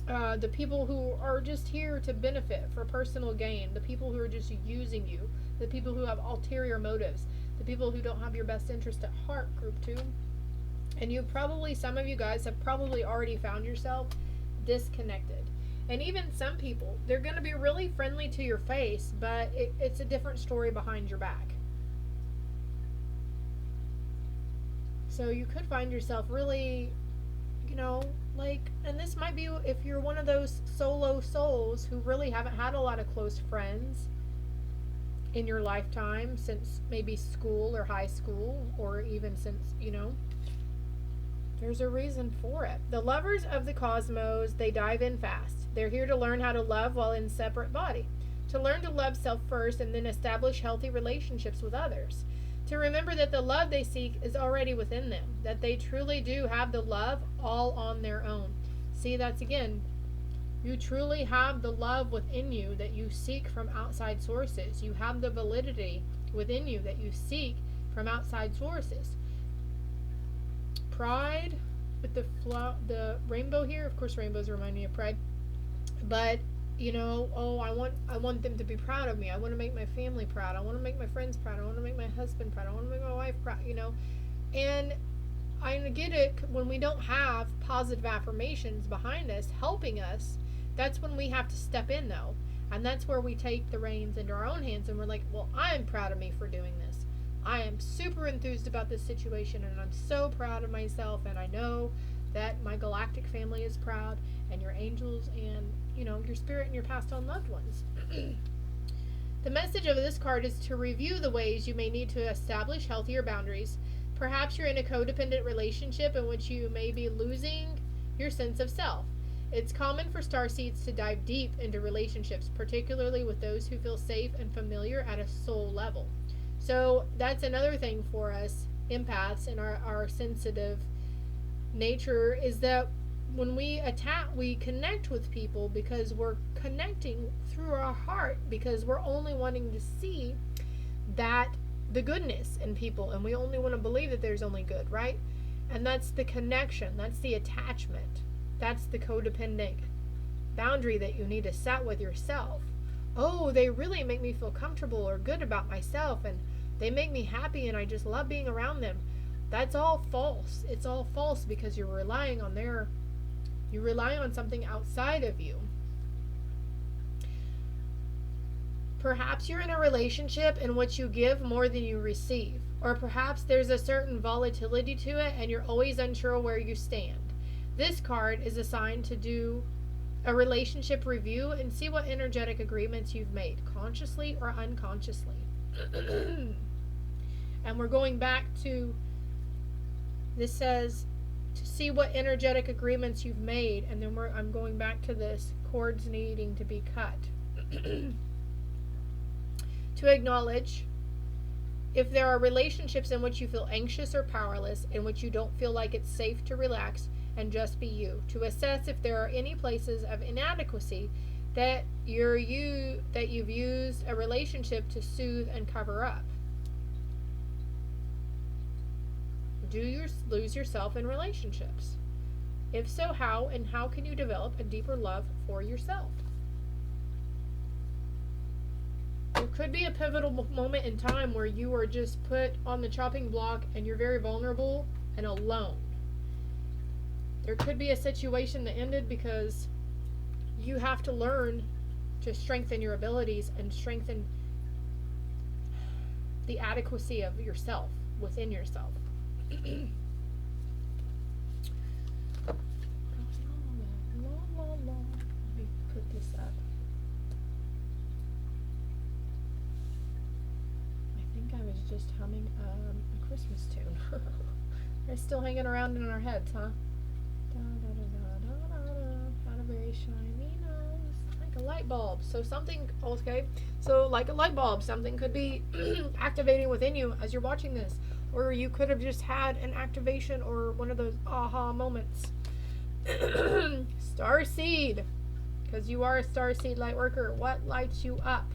the people who are just here to benefit for personal gain, the people who are just using you, the people who have ulterior motives, the people who don't have your best interest at heart, group 2. And you probably, some of you guys have probably already found yourself disconnected. And even some people, they're going to be really friendly to your face, but it's a different story behind your back. So you could find yourself really, you know, like, and this might be if you're one of those solo souls who really haven't had a lot of close friends in your lifetime since maybe school or high school, or even since, you know, there's a reason for it. The lovers of the cosmos, they dive in fast. They're here to learn how to love while in separate body, to learn to love self first and then establish healthy relationships with others, to remember that the love they seek is already within them, that they truly do have the love all on their own. See, that's again, you truly have the love within you that you seek from outside sources. You have the validity within you that you seek from outside sources. Pride with the rainbow here. Of course, rainbows remind me of pride. But, you know, oh, I want them to be proud of me. I want to make my family proud. I want to make my friends proud. I want to make my husband proud. I want to make my wife proud, you know. And I get it, when we don't have positive affirmations behind us, helping us, that's when we have to step in, though. And that's where we take the reins into our own hands and we're like, well, I'm proud of me for doing this. I am super enthused about this situation and I'm so proud of myself, and I know that my galactic family is proud, and your angels, and, you know, your spirit and your passed on loved ones. The message of this card is to review the ways you may need to establish healthier boundaries. Perhaps you're in a codependent relationship in which you may be losing your sense of self. It's common for starseeds to dive deep into relationships, particularly with those who feel safe and familiar at a soul level. So that's another thing for us empaths and our sensitive nature, is that when we connect with people because we're connecting through our heart, because we're only wanting to see that the goodness in people, and we only want to believe that there's only good, right? And that's the connection, that's the attachment, that's the codependent boundary that you need to set with yourself. Oh, they really make me feel comfortable or good about myself, and they make me happy, and I just love being around them. That's all false. It's all false because you're relying on something outside of you. Perhaps you're in a relationship in which you give more than you receive. Or perhaps there's a certain volatility to it and you're always unsure where you stand. This card is assigned to do a relationship review and see what energetic agreements you've made, consciously or unconsciously. And we're going back to, this says, to see what energetic agreements you've made, and then I'm going back to this, cords needing to be cut. To acknowledge if there are relationships in which you feel anxious or powerless, in which you don't feel like it's safe to relax and just be you. To assess if there are any places of inadequacy that you've used a relationship to soothe and cover up. Do you lose yourself in relationships? If so, how, and how can you develop a deeper love for yourself? There could be a pivotal moment in time where you are just put on the chopping block and you're very vulnerable and alone. There could be a situation that ended because you have to learn to strengthen your abilities and strengthen the adequacy of yourself, within yourself. Let me put this up. I was just humming a Christmas tune. They're still hanging around in our heads, huh? Da, da, da, da, da, da, da. Had a very shiny nose, like a light bulb. So something, okay, so like a light bulb, something could be activating within you as you're watching this, or you could have just had an activation or one of those aha moments. Starseed, because you are a starseed light worker. What lights you up?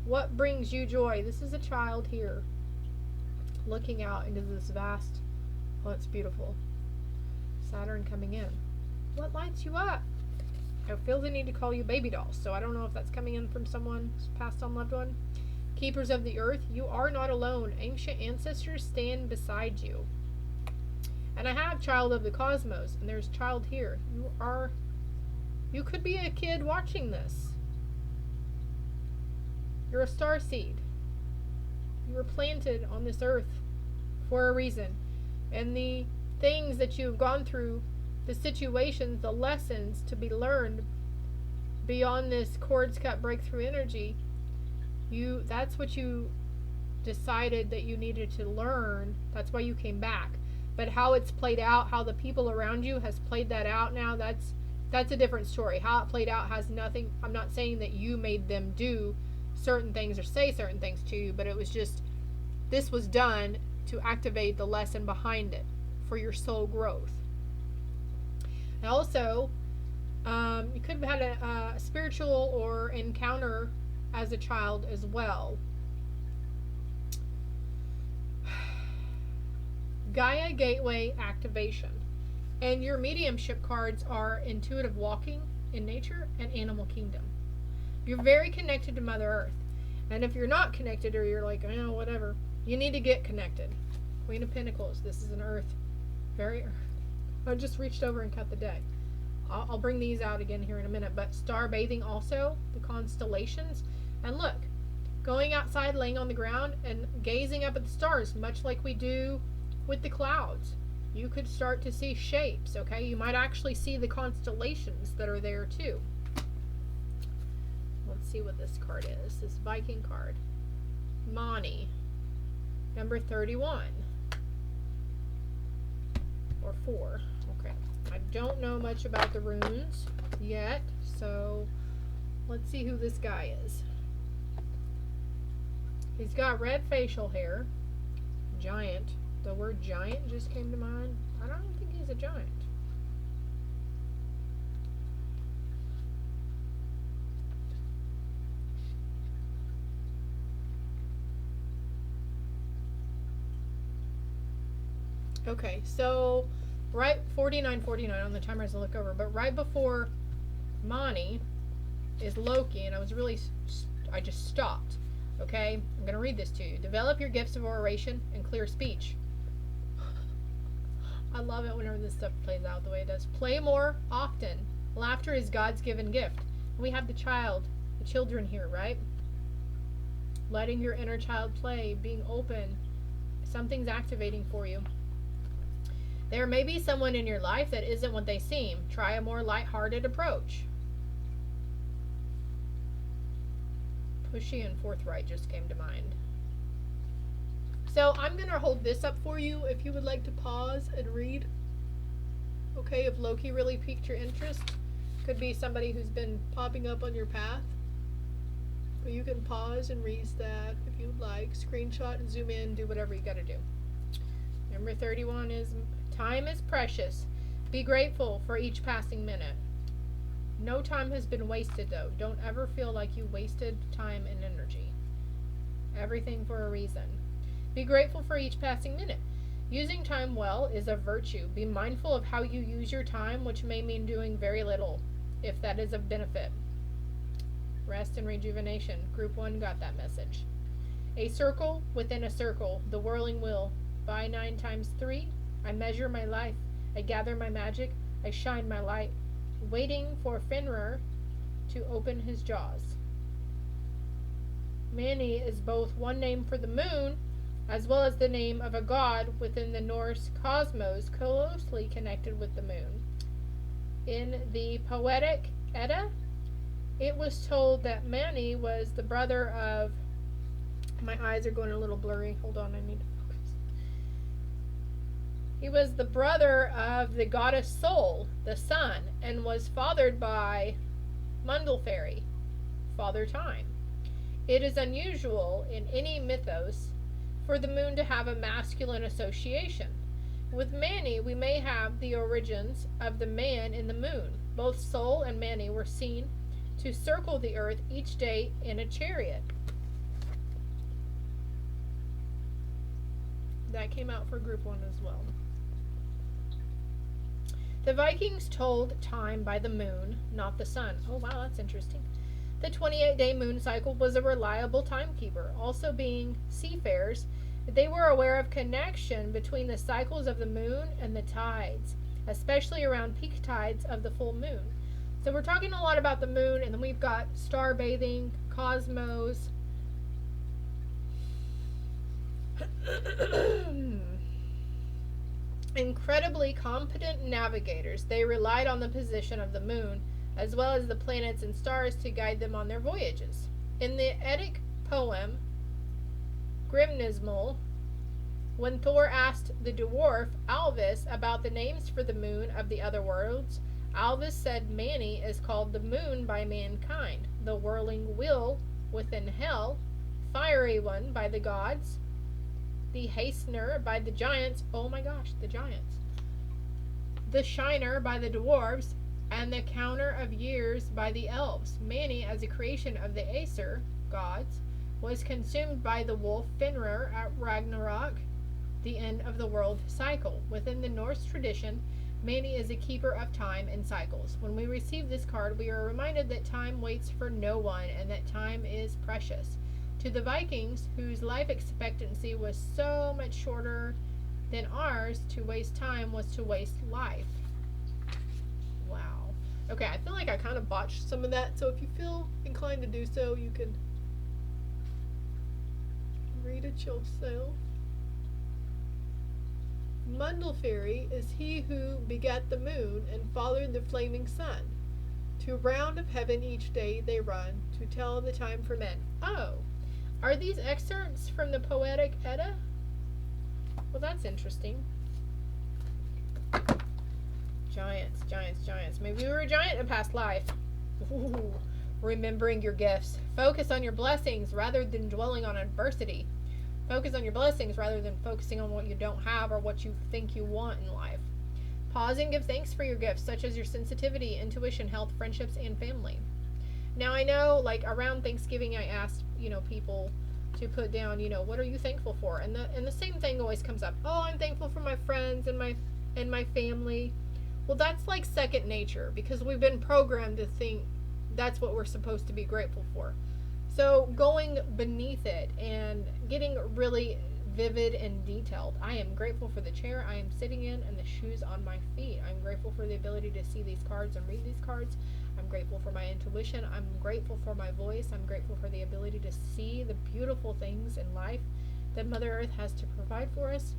What brings you joy? This is a child here looking out into this vast, oh, it's beautiful. Saturn coming in. What lights you up? I feel the need to call you baby dolls, so I don't know if that's coming in from someone's passed on loved one. Keepers of the earth, you are not alone. Ancient ancestors stand beside you. And I have child of the cosmos, and there's child here. You could be a kid watching this. You're a starseed. You were planted on this earth for a reason. And the things that you've gone through, the situations, the lessons to be learned beyond this cords cut breakthrough energy, that's what you decided that you needed to learn. That's why you came back. But how it's played out, how the people around you has played that out now, that's a different story. How it played out has nothing, I'm not saying that you made them do certain things or say certain things to you, but it was just, this was done to activate the lesson behind it for your soul growth. And also, you could have had a spiritual or encounter as a child as well. Gaia Gateway activation. And your mediumship cards are intuitive walking in nature and animal kingdom. You're very connected to Mother Earth. And if you're not connected, or you're like, oh, whatever, you need to get connected. Queen of Pentacles. This is an earth. Very earth. I just reached over and cut the deck. I'll bring these out again here in a minute. But star bathing also, the constellations. And look, going outside, laying on the ground, and gazing up at the stars, much like we do with the clouds. You could start to see shapes, okay? You might actually see the constellations that are there too. Let's see what this card is. This Viking card. Mani. Number 31. Or 4. Okay. I don't know much about the runes yet, so let's see who this guy is. He's got red facial hair. Giant. The word giant just came to mind. I don't think he's a giant. Okay, so right 49:49 on the timer as I look over, but right before Mani is Loki, and I just stopped. Okay, I'm going to read this to you. Develop your gifts of oration and clear speech. I love it whenever this stuff plays out the way it does. Play more often. Laughter is God's given gift. We have the children here, right? Letting your inner child play, being open. Something's activating for you. There may be someone in your life that isn't what they seem. Try a more lighthearted approach. Pushy and forthright just came to mind. So I'm going to hold this up for you if you would like to pause and read. Okay, if Loki really piqued your interest. Could be somebody who's been popping up on your path. But you can pause and read that if you'd like. Screenshot and zoom in, do whatever you got to do. Number 31 is, time is precious. Be grateful for each passing minute. No time has been wasted, though. Don't ever feel like you wasted time and energy. Everything for a reason. Be grateful for each passing minute. Using time well is a virtue. Be mindful of how you use your time, which may mean doing very little, if that is of benefit. Rest and rejuvenation. Group 1 got that message. A circle within a circle, the whirling wheel. By 9 times 3, I measure my life. I gather my magic. I shine my light. Waiting for Fenrir to open his jaws. Mani is both one name for the moon as well as the name of a god within the Norse cosmos closely connected with the moon. In the Poetic Edda, it was told that Mani was the brother of... My eyes are going a little blurry. Hold on, I need to focus. He was the brother of the goddess Sol, the sun, and was fathered by Mundlfari, Father Time. It is unusual in any mythos for the moon to have a masculine association. With Mani, we may have the origins of the man in the moon. Both Sol and Mani were seen to circle the earth each day in a chariot. That came out for group 1 as well. The Vikings told time by the moon, not the sun. Oh wow, that's interesting. The 28-day moon cycle was a reliable timekeeper. Also being seafarers, they were aware of connection between the cycles of the moon and the tides, especially around peak tides of the full moon. So we're talking a lot about the moon, and then we've got star bathing, cosmos. Incredibly competent navigators, they relied on the position of the moon as well as the planets and stars to guide them on their voyages. In the Eddic poem Grimnismal, when Thor asked the dwarf Alvis about the names for the moon of the other worlds, Alvis said Mani is called the moon by mankind, the whirling wheel within hell, fiery one by the gods, the hastener by the giants, oh my gosh, the giants, the shiner by the dwarves, and the counter of years by the elves. Mani, as a creation of the Aesir gods, was consumed by the wolf Fenrir at Ragnarok, the end of the world cycle. Within the Norse tradition, Mani is a keeper of time and cycles. When we receive this card, we are reminded that time waits for no one and that time is precious. To the Vikings, whose life expectancy was so much shorter than ours, to waste time was to waste life. Wow. Okay, I feel like I kind of botched some of that, so if you feel inclined to do so, you can read it yourself. Mundlfari is he who begat the moon and fathered the flaming sun. To round of heaven each day they run, to tell the time for men. Oh, are these excerpts from the Poetic Edda? Well, that's interesting. Giants, giants, giants. Maybe you were a giant in a past life. Ooh, remembering your gifts. Focus on your blessings rather than dwelling on adversity. Focus on your blessings rather than focusing on what you don't have or what you think you want in life. Pause and give thanks for your gifts, such as your sensitivity, intuition, health, friendships, and family. Now, I know, like, around Thanksgiving, I asked, people to put down, what are you thankful for? And the same thing always comes up. Oh, I'm thankful for my friends and my family. Well, that's like second nature because we've been programmed to think that's what we're supposed to be grateful for. So going beneath it and getting really vivid and detailed. I am grateful for the chair I am sitting in and the shoes on my feet. I'm grateful for the ability to see these cards and read these cards. I'm grateful for my intuition. I'm grateful for my voice. I'm grateful for the ability to see the beautiful things in life that Mother Earth has to provide for us.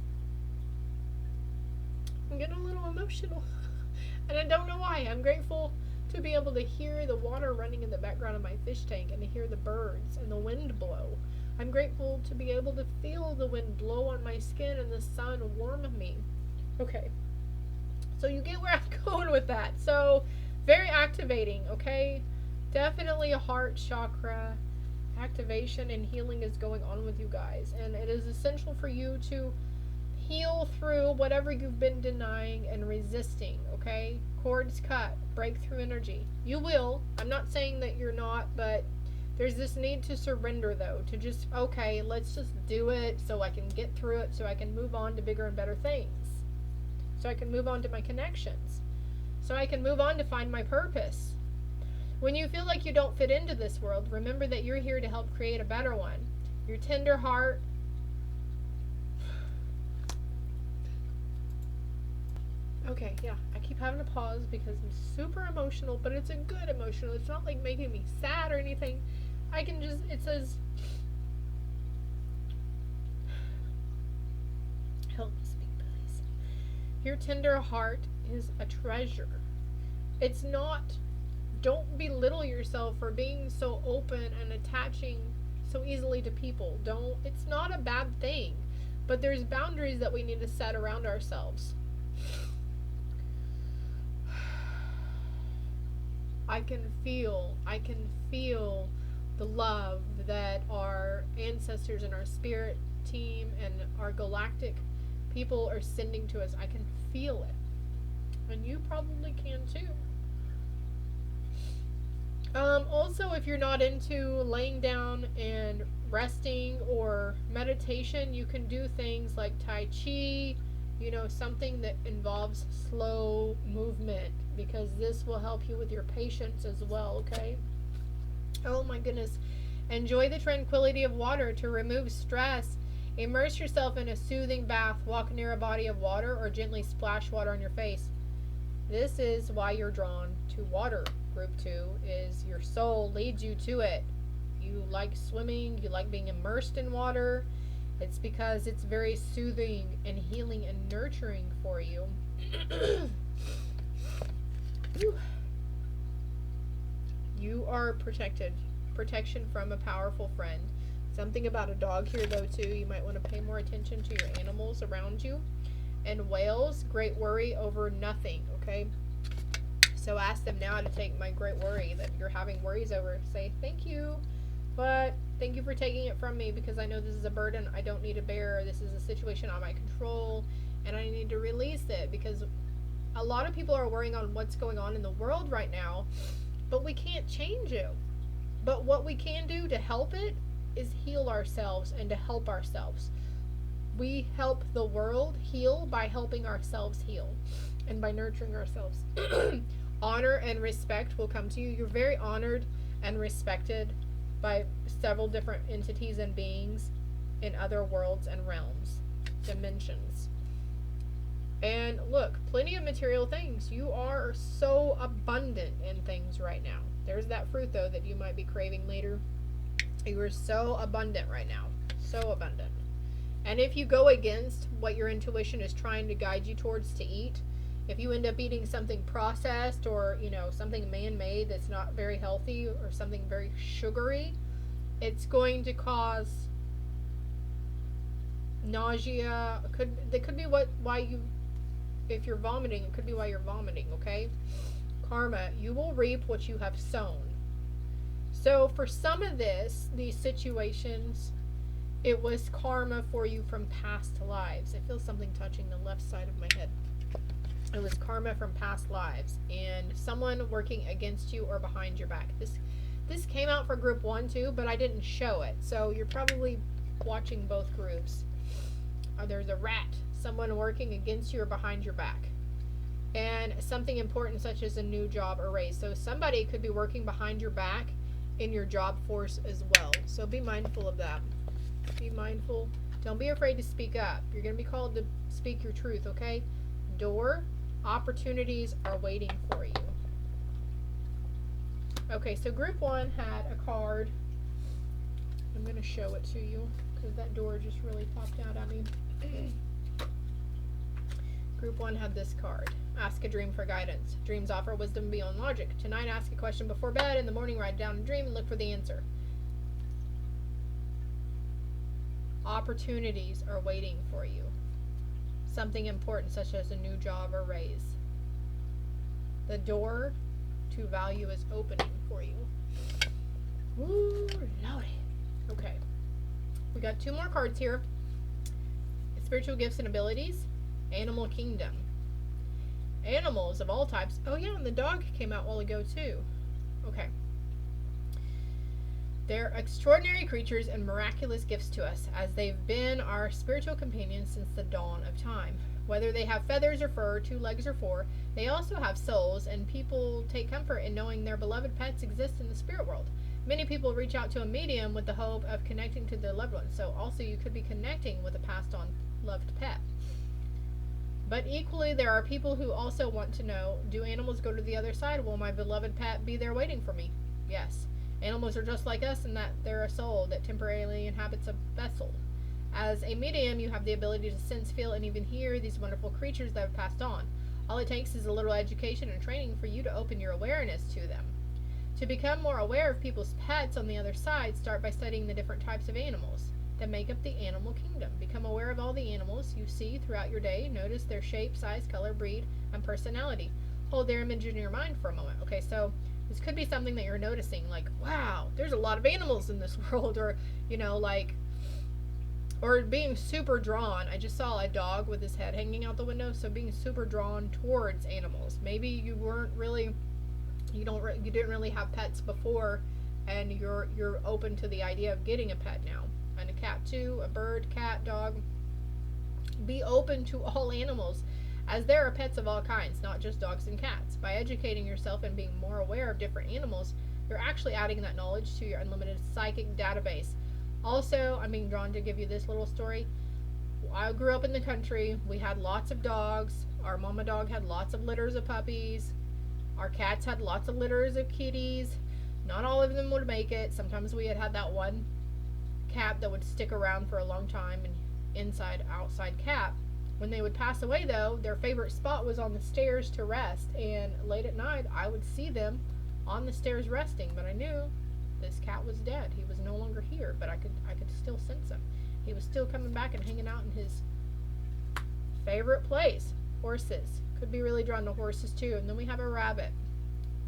I'm getting a little emotional. And I don't know why. I'm grateful to be able to hear the water running in the background of my fish tank and to hear the birds and the wind blow. I'm grateful to be able to feel the wind blow on my skin and the sun warm me. Okay. So you get where I'm going with that. So very activating, okay? Definitely a heart chakra activation and healing is going on with you guys. And it is essential for you to heal through whatever you've been denying and resisting, okay? Cords cut, breakthrough energy. You will. I'm not saying that you're not, but there's this need to surrender, though, to just, okay, let's just do it so I can get through it, so I can move on to bigger and better things, so I can move on to my connections, so I can move on to find my purpose. When you feel like you don't fit into this world, remember that you're here to help create a better one. Your tender heart, okay, yeah, I keep having to pause because I'm super emotional, but it's a good emotional. It's not like making me sad or anything. I can just, it says, help me speak, please. Your tender heart is a treasure. It's not, don't belittle yourself for being so open and attaching so easily to people. Don't, it's not a bad thing, but there's boundaries that we need to set around ourselves. I can feel the love that our ancestors and our spirit team and our galactic people are sending to us. I can feel it. And you probably can too. Also, if you're not into laying down and resting or meditation, you can do things like Tai Chi, you know, something that involves slow movement, because this will help you with your patience as well, okay? Oh my goodness. Enjoy the tranquility of water to remove stress. Immerse yourself in a soothing bath. Walk near a body of water or gently splash water on your face. This is why you're drawn to water. Group 2 is your soul leads you to it. You like swimming, you like being immersed in water. It's because it's very soothing and healing and nurturing for you. You are protected. Protection from a powerful friend. Something about a dog here, though, too. You might want to pay more attention to your animals around you. And whales, great worry over nothing, okay? So ask them now to take my great worry that you're having worries over. Say, thank you, but thank you for taking it from me, because I know this is a burden I don't need to bear. This is a situation out of my control, and I need to release it, because a lot of people are worrying on what's going on in the world right now, but we can't change it. But what we can do to help it is heal ourselves and to help ourselves. We help the world heal by helping ourselves heal and by nurturing ourselves. Honor and respect will come to you. You're very honored and respected by several different entities and beings in other worlds and realms, dimensions. And look, plenty of material things. You are so abundant in things right now. There's that fruit, though, that you might be craving later. You are so abundant right now. So abundant. And if you go against what your intuition is trying to guide you towards to eat, if you end up eating something processed or, you know, something man-made that's not very healthy or something very sugary, it's going to cause nausea. That could be why you, if you're vomiting, it could be why you're vomiting, okay? Karma, you will reap what you have sown. So for some of these situations, it was karma for you from past lives. I feel something touching the left side of my head. It was karma from past lives and someone working against you or behind your back. This came out for group 1 too, but I didn't show it. So you're probably watching both groups. There's a rat, someone working against you or behind your back. and something important such as a new job or raise. So somebody could be working behind your back in your job force as well. So be mindful of that. Be mindful. Don't be afraid to speak up. You're going to be called to speak your truth, okay? Door, opportunities are waiting for you. Okay, so group 1 had a card. I'm going to show it to you because that door just really popped out at me. Group 1 had this card. Ask a dream for guidance. Dreams offer wisdom beyond logic. Tonight, ask a question before bed. In the morning, write down a dream and look for the answer. Opportunities are waiting for you. Something important such as a new job or raise. The door to value is opening for you. Ooh, lordy. Okay. We got 2 more cards here. Spiritual gifts and abilities. Animal kingdom. Animals of all types. Oh yeah, and the dog came out a while ago too. Okay. They're extraordinary creatures and miraculous gifts to us, as they've been our spiritual companions since the dawn of time. Whether they have feathers or fur, 2 legs or 4, they also have souls, and people take comfort in knowing their beloved pets exist in the spirit world. Many people reach out to a medium with the hope of connecting to their loved ones, so also you could be connecting with a passed on loved pet. But equally, there are people who also want to know, do animals go to the other side? Will my beloved pet be there waiting for me? Yes. Animals are just like us in that they're a soul that temporarily inhabits a vessel. As a medium, you have the ability to sense, feel, and even hear these wonderful creatures that have passed on. All it takes is a little education and training for you to open your awareness to them. To become more aware of people's pets on the other side, start by studying the different types of animals that make up the animal kingdom. Become aware of all the animals you see throughout your day. Notice their shape, size, color, breed, and personality. Hold their image in your mind for a moment. Okay, so this could be something that you're noticing, like, wow, there's a lot of animals in this world, or, you know, like, or being super drawn. I just saw a dog with his head hanging out the window, so being super drawn towards animals. Maybe you weren't really, you didn't really have pets before, and you're open to the idea of getting a pet now. And a cat too, a bird, cat, dog. Be open to all animals, as there are pets of all kinds, not just dogs and cats. By educating yourself and being more aware of different animals, you're actually adding that knowledge to your unlimited psychic database. Also, I'm being drawn to give you this little story. I grew up in the country. We had lots of dogs. Our mama dog had lots of litters of puppies. Our cats had lots of litters of kitties. Not all of them would make it. Sometimes we had that one cat that would stick around for a long time, and inside, outside cat. When they would pass away, though, their favorite spot was on the stairs to rest, and late at night, I would see them on the stairs resting, but I knew this cat was dead. He was no longer here, but I could still sense him. He was still coming back and hanging out in his favorite place. Horses. Could be really drawn to horses, too. And then we have a rabbit.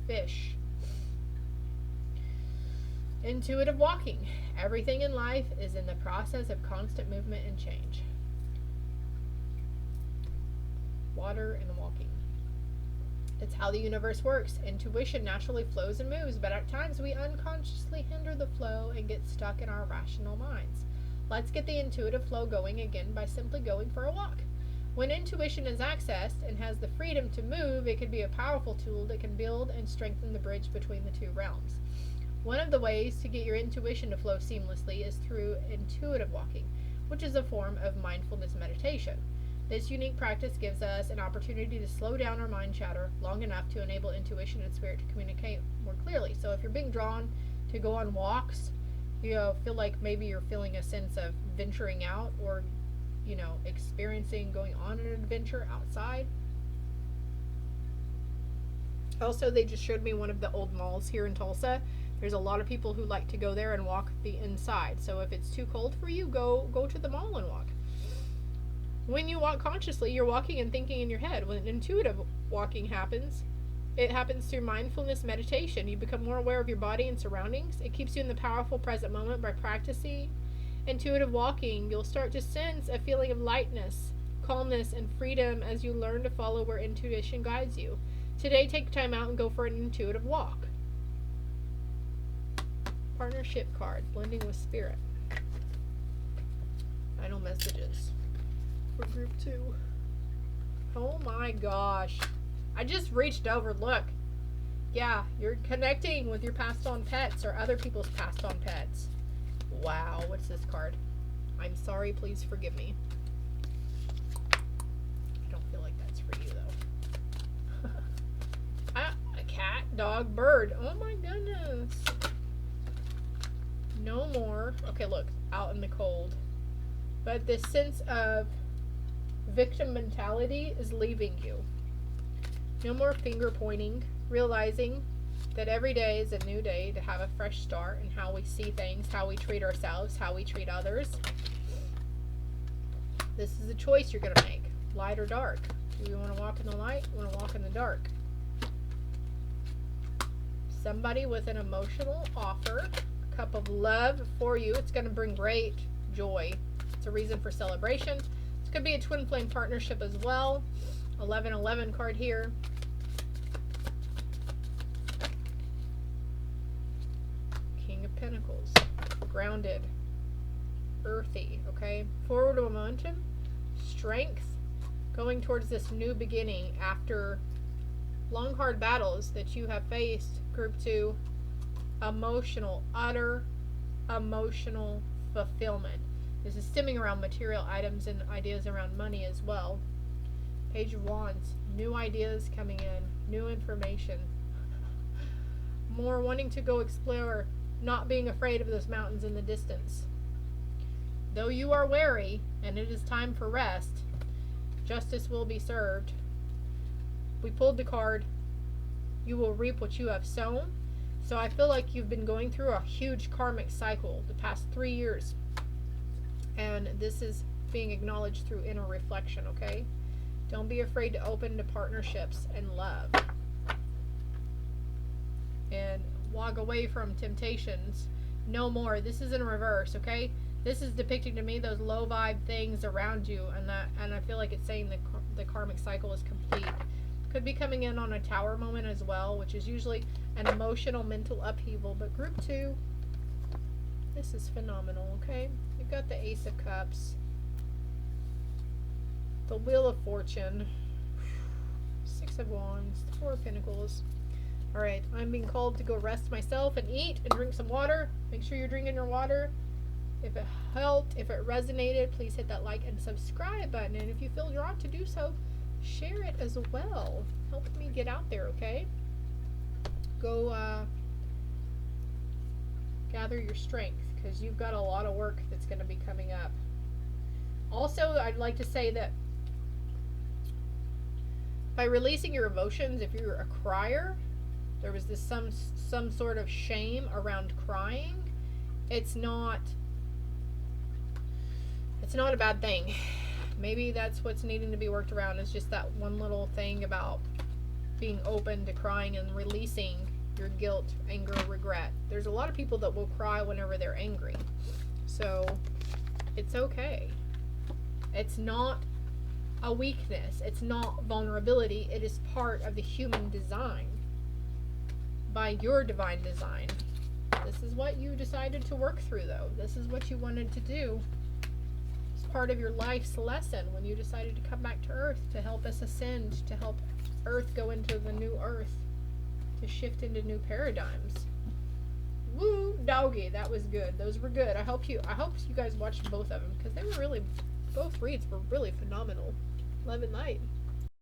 Fish. Intuitive walking. Everything in life is in the process of constant movement and change. Water and walking. It's how the universe works. Intuition naturally flows and moves, but at times we unconsciously hinder the flow and get stuck in our rational minds. Let's get the intuitive flow going again by simply going for a walk. When intuition is accessed and has the freedom to move, it can be a powerful tool that can build and strengthen the bridge between the two realms. One of the ways to get your intuition to flow seamlessly is through intuitive walking, which is a form of mindfulness meditation. This unique practice gives us an opportunity to slow down our mind chatter long enough to enable intuition and spirit to communicate more clearly. So if you're being drawn to go on walks, feel like maybe you're feeling a sense of venturing out, or, experiencing going on an adventure outside. Also, they just showed me one of the old malls here in Tulsa. There's a lot of people who like to go there and walk the inside. So if it's too cold for you, go to the mall and walk. When you walk consciously, you're walking and thinking in your head. When intuitive walking happens, it happens through mindfulness meditation. You become more aware of your body and surroundings. It keeps you in the powerful present moment by practicing intuitive walking. You'll start to sense a feeling of lightness, calmness, and freedom as you learn to follow where intuition guides you. Today, take time out and go for an intuitive walk. Partnership card, blending with spirit. Final messages for group 2. Oh my gosh. I just reached over. Look. Yeah, you're connecting with your passed on pets or other people's passed on pets. Wow, what's this card? I'm sorry, please forgive me. I don't feel like that's for you, though. A cat, dog, bird. Oh my goodness. No more. Okay, look, out in the cold. But this sense of victim mentality is leaving you. No more finger pointing. Realizing that every day is a new day to have a fresh start in how we see things, how we treat ourselves, how we treat others. This is a choice you're going to make, light or dark. Do you want to walk in the light? You want to walk in the dark? Somebody with an emotional offer, a cup of love for you. It's going to bring great joy. It's a reason for celebration. This could be a twin flame partnership as well. 1111 card here. Pentacles, grounded, earthy, okay? Forward momentum, strength, going towards this new beginning after long, hard battles that you have faced. Group 2, emotional, utter emotional fulfillment. This is stemming around material items and ideas around money as well. Page of Wands, new ideas coming in, new information. More wanting to go explore, not being afraid of those mountains in the distance. Though you are weary and it is time for rest, justice will be served. We pulled the card, you will reap what you have sown. So I feel like you've been going through a huge karmic cycle the past 3 years. And this is being acknowledged through inner reflection, okay? Don't be afraid to open to partnerships and love. And walk away from temptations. No more. This is in reverse, okay? This is depicting to me those low vibe things around you, and I feel like it's saying the karmic cycle is complete. Could be coming in on a tower moment as well, which is usually an emotional mental upheaval. But group 2, this is phenomenal, okay? You've got the Ace of Cups, the Wheel of Fortune, 6 of Wands, 4 of Pentacles. Alright, I'm being called to go rest myself and eat and drink some water. Make sure you're drinking your water. If it helped, if it resonated, please hit that like and subscribe button. And if you feel drawn to do so, share it as well. Help me get out there, okay? Go gather your strength, because you've got a lot of work that's going to be coming up. Also, I'd like to say that by releasing your emotions, if you're a crier, there was this some sort of shame around crying. It's not a bad thing. Maybe that's what's needing to be worked around, is just that one little thing about being open to crying and releasing your guilt, anger, regret. There's a lot of people that will cry whenever they're angry. So it's okay. It's not a weakness. It's not vulnerability. It is part of the human design. By your divine design. This is what you decided to work through, though. This is what you wanted to do. It's part of your life's lesson when you decided to come back to Earth to help us ascend, to help Earth go into the new Earth, to shift into new paradigms. Woo, doggy, that was good. Those were good. I hope you guys watched both of them, because they were really, both reads were really phenomenal. Love and light.